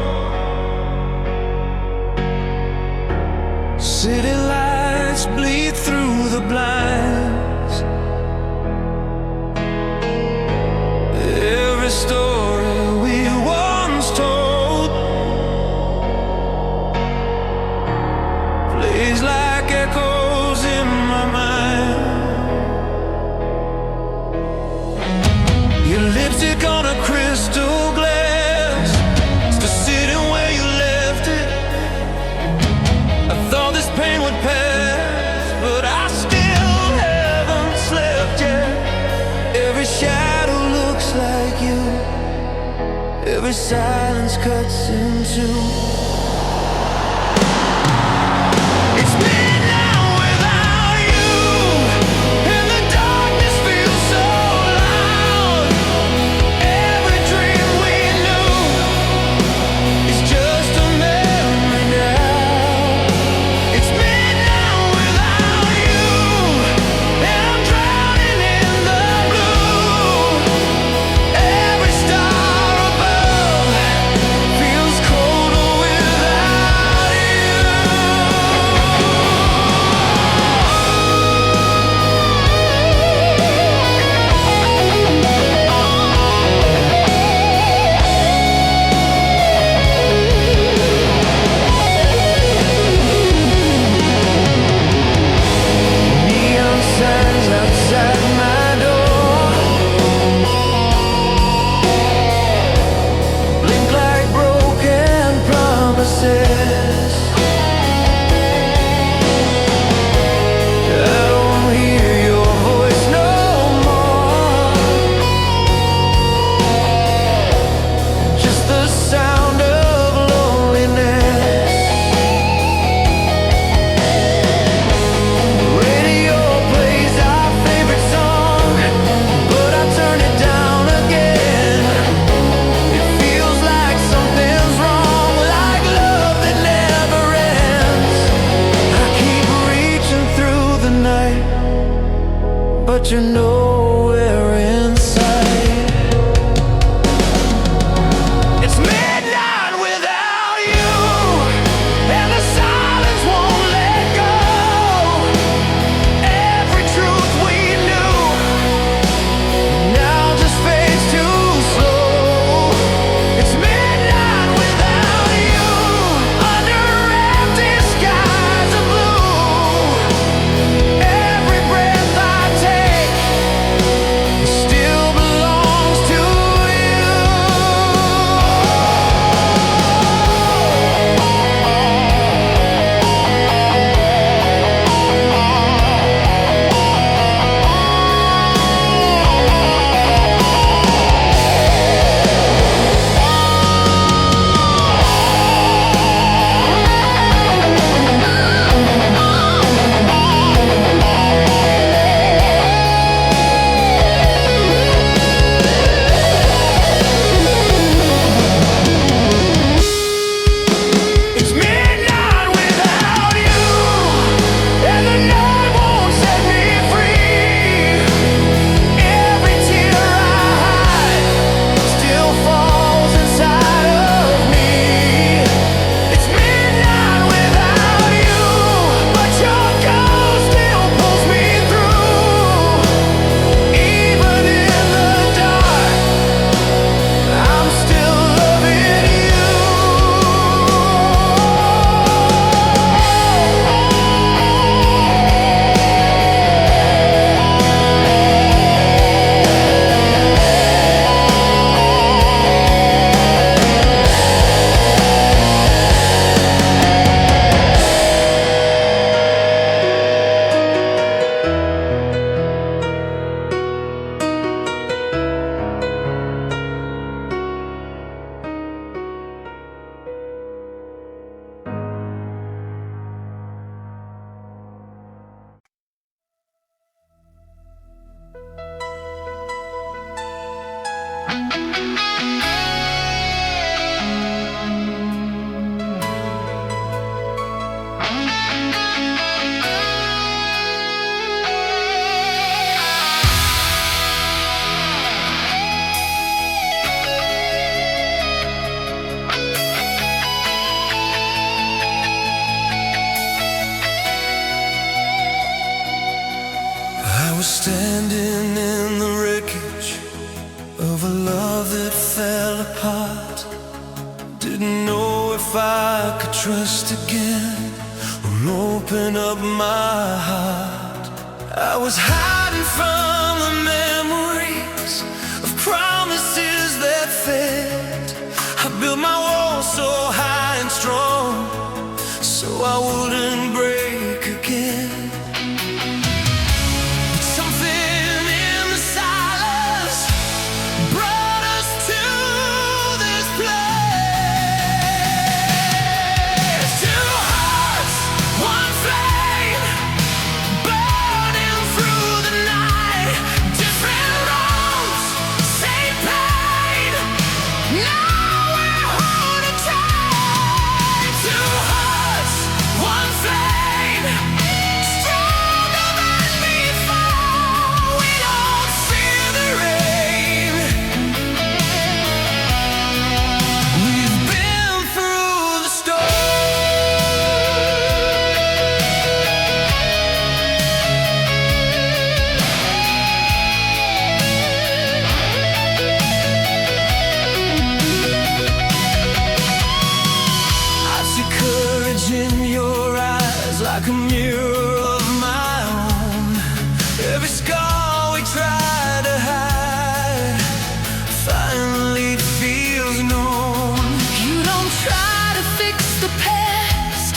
City lights bleed through the blinds. Every story we once told plays like echoes in my mind. Your lipstick on a crystal glass, still sitting where you left it. I thought this pain would pass, but I still haven't slept yet. Every shadow looks like you, every silence cuts in two. It's midnight without you, and the darkness feels so loud. Every dream we knew is just a memory now. It's midnight without you, and I'm drowning in the blue. Every star above feels colder without you. Neon signs outside my door blink like broken promises. I don't hear your voice no more, just the sound of loneliness. Radio plays our favorite song, but I turn it down again. It feels like something's wrong, like love that never ends. I keep reaching through the night, but you're nowhere inside. It's midnight without you, and the silence won't let go. Every truth we knew now just fades too slow. It's midnight without you, under empty skies of blue. Every breath I take still belongs to you. It's midnight without you, and the night won't set me free. Every tear I hide still falls inside of me. It's midnight without you, but your ghost still pulls me through. Even in the dark, I'm still loving you. trust again, will open up my heart. I was hiding from the memories of promises that failed. I built my walls so high and strong, so I wouldn't break again. Like a mirror of my own, every scar we tried to hide finally feels known. You don't try to fix the past,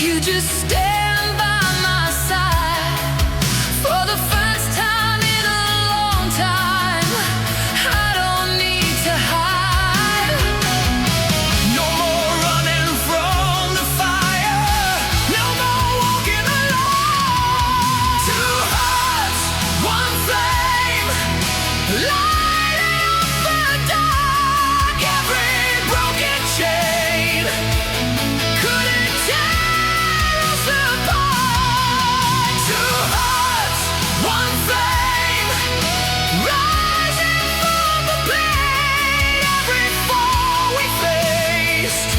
you just stand by my side. For the first time in a long time, I don't need to hide. No more running from the fire, no more walking alone. Two hearts, one flame, lighting up the dark. Every broken chain couldn't tear us apart. Two hearts, one flame, rising from the blade. Every fall we faced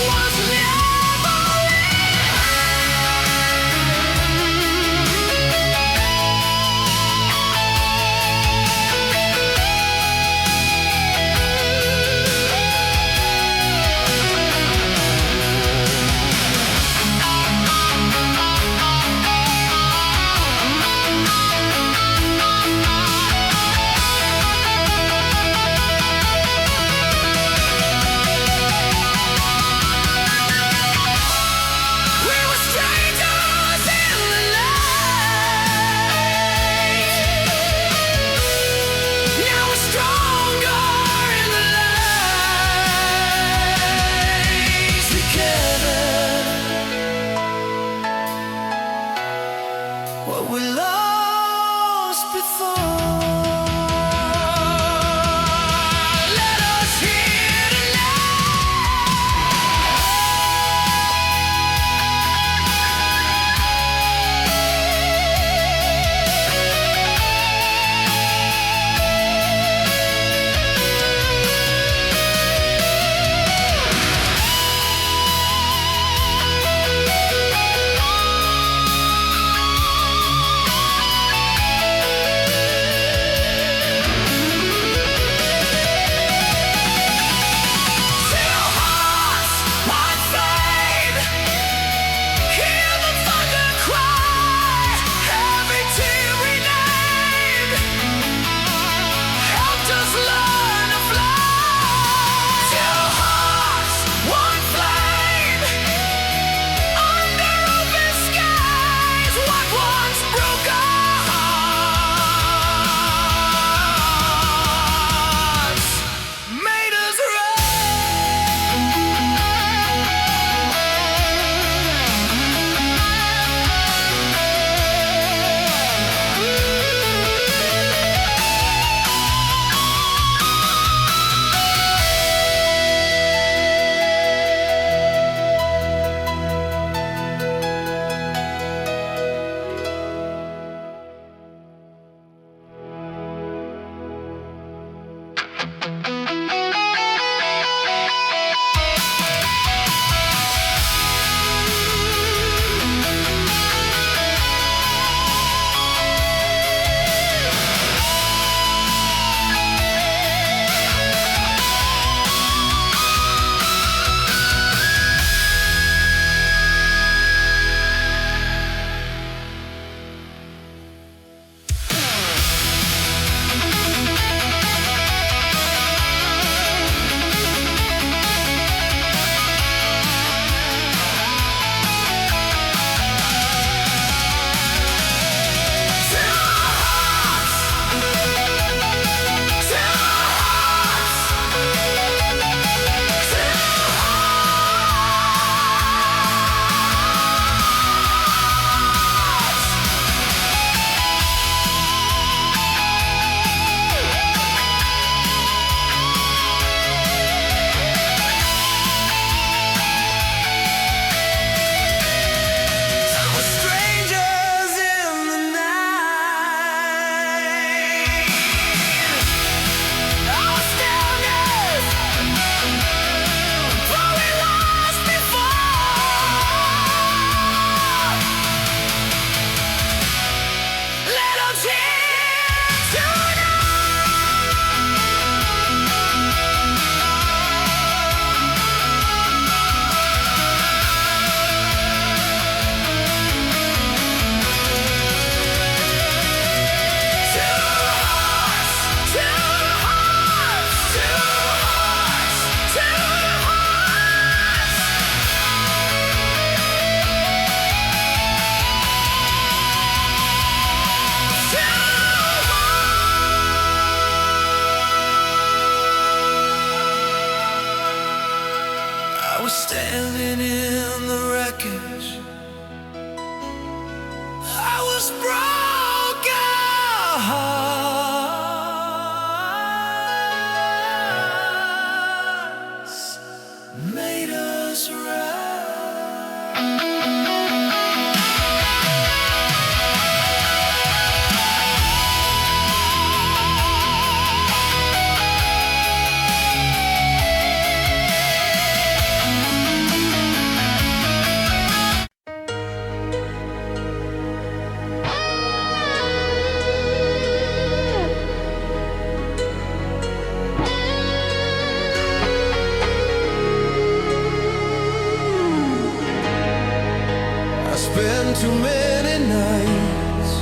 was never we were strangers in the night. Now we're stronger in the light. Together, what we lost before. Let us hear Standing in the wreckage, I was broken. Made us right. Spent too many nights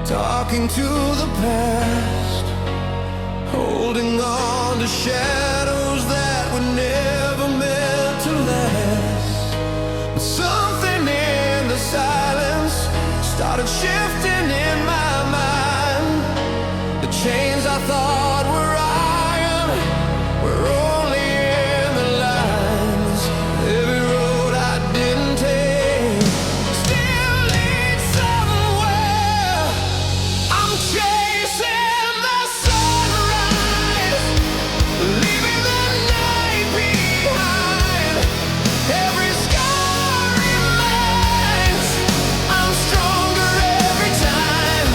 talking to the past, holding on to shadows that were never meant to last. But something in the silence started shifting in my mind. The chains I thought were iron were only in the lines. Every road I didn't take still leads somewhere. I'm chasing the sunrise, leaving the night behind. Every scar remains. I'm stronger every time.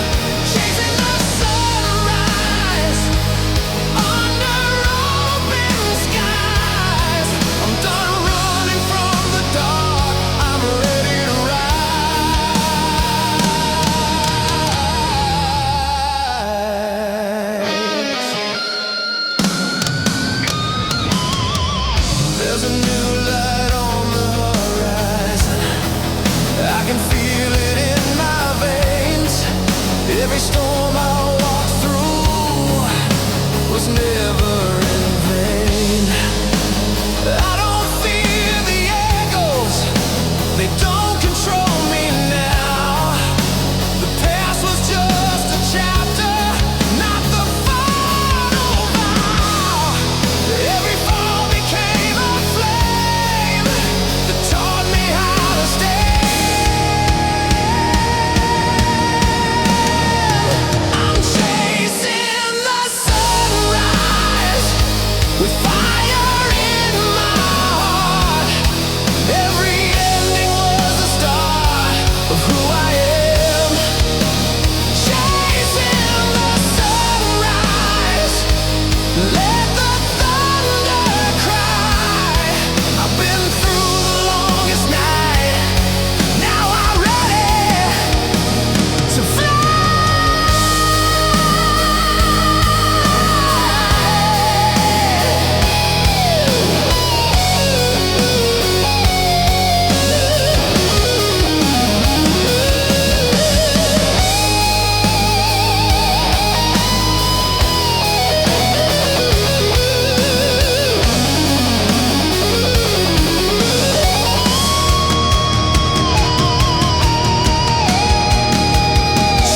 Chasing the sunrise under open skies. I'm done running from the dark. I'm ready to rise. There's a new light on the horizon. I can feel it in my veins. Every storm I walk through was never in vain. I don't fear the echoes, they don't control me now. The past was just a chapter, not the final vow. Every fall became a flame that taught me how to stand. I'm chasing the sunrise with fire in my heart. Every ending was the start of who I am. Chasing the sunrise, let the thunder cry. I've been through the longest night. Now I'm ready to fly.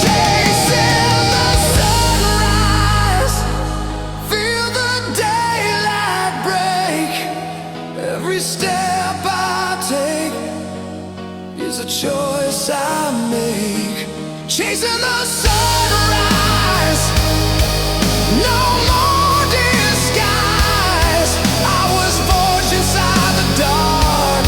Chasing the sunrise, feel the daylight break. Every step I take is a choice I make. Chasing the sunrise, no more disguise. I was forged inside the dark.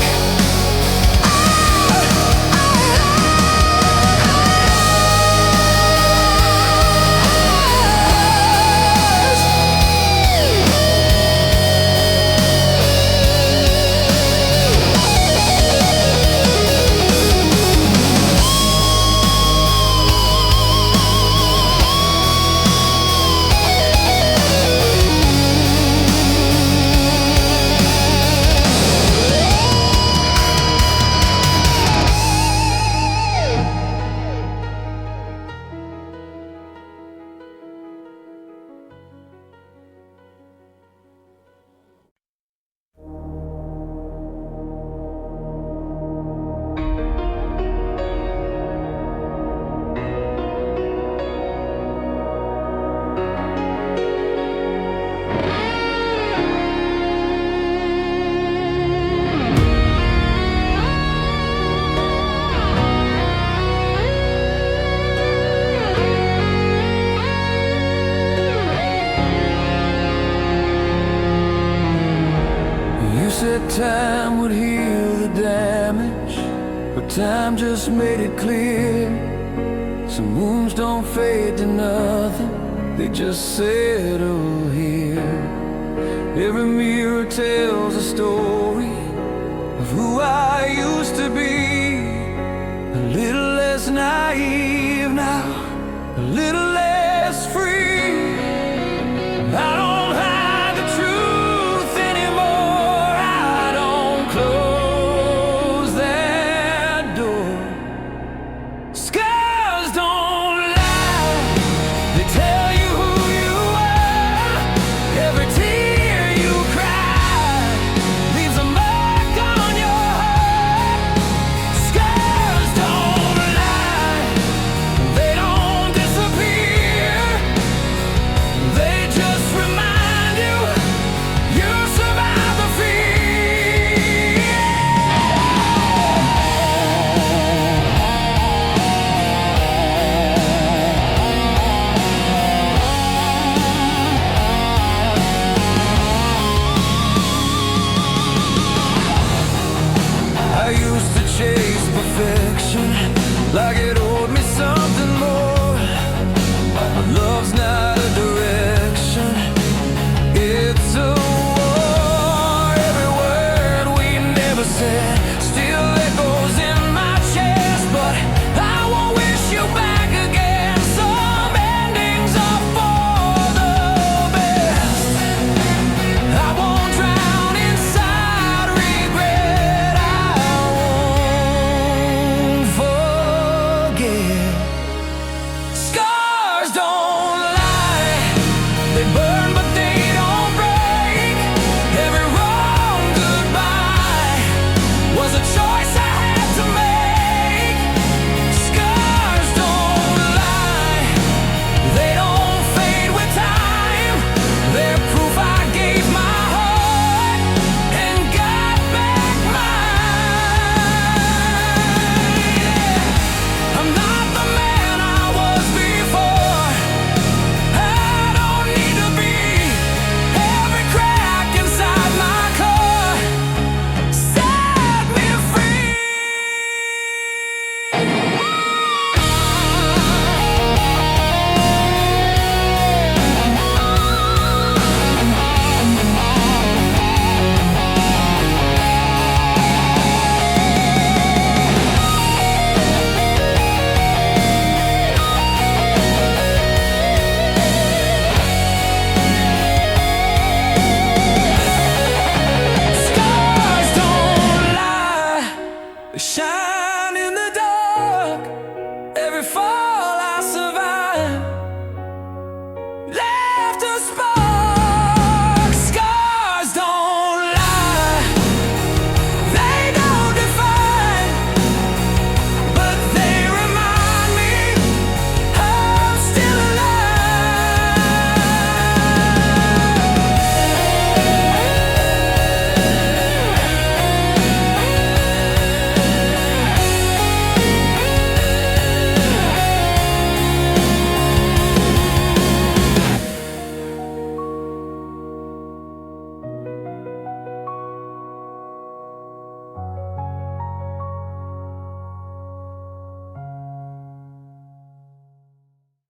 time would heal the damage, but time just made it clear. Some wounds don't fade to nothing, they just settle here. Every mirror tells a story of who I used to be. A little less naive now, a little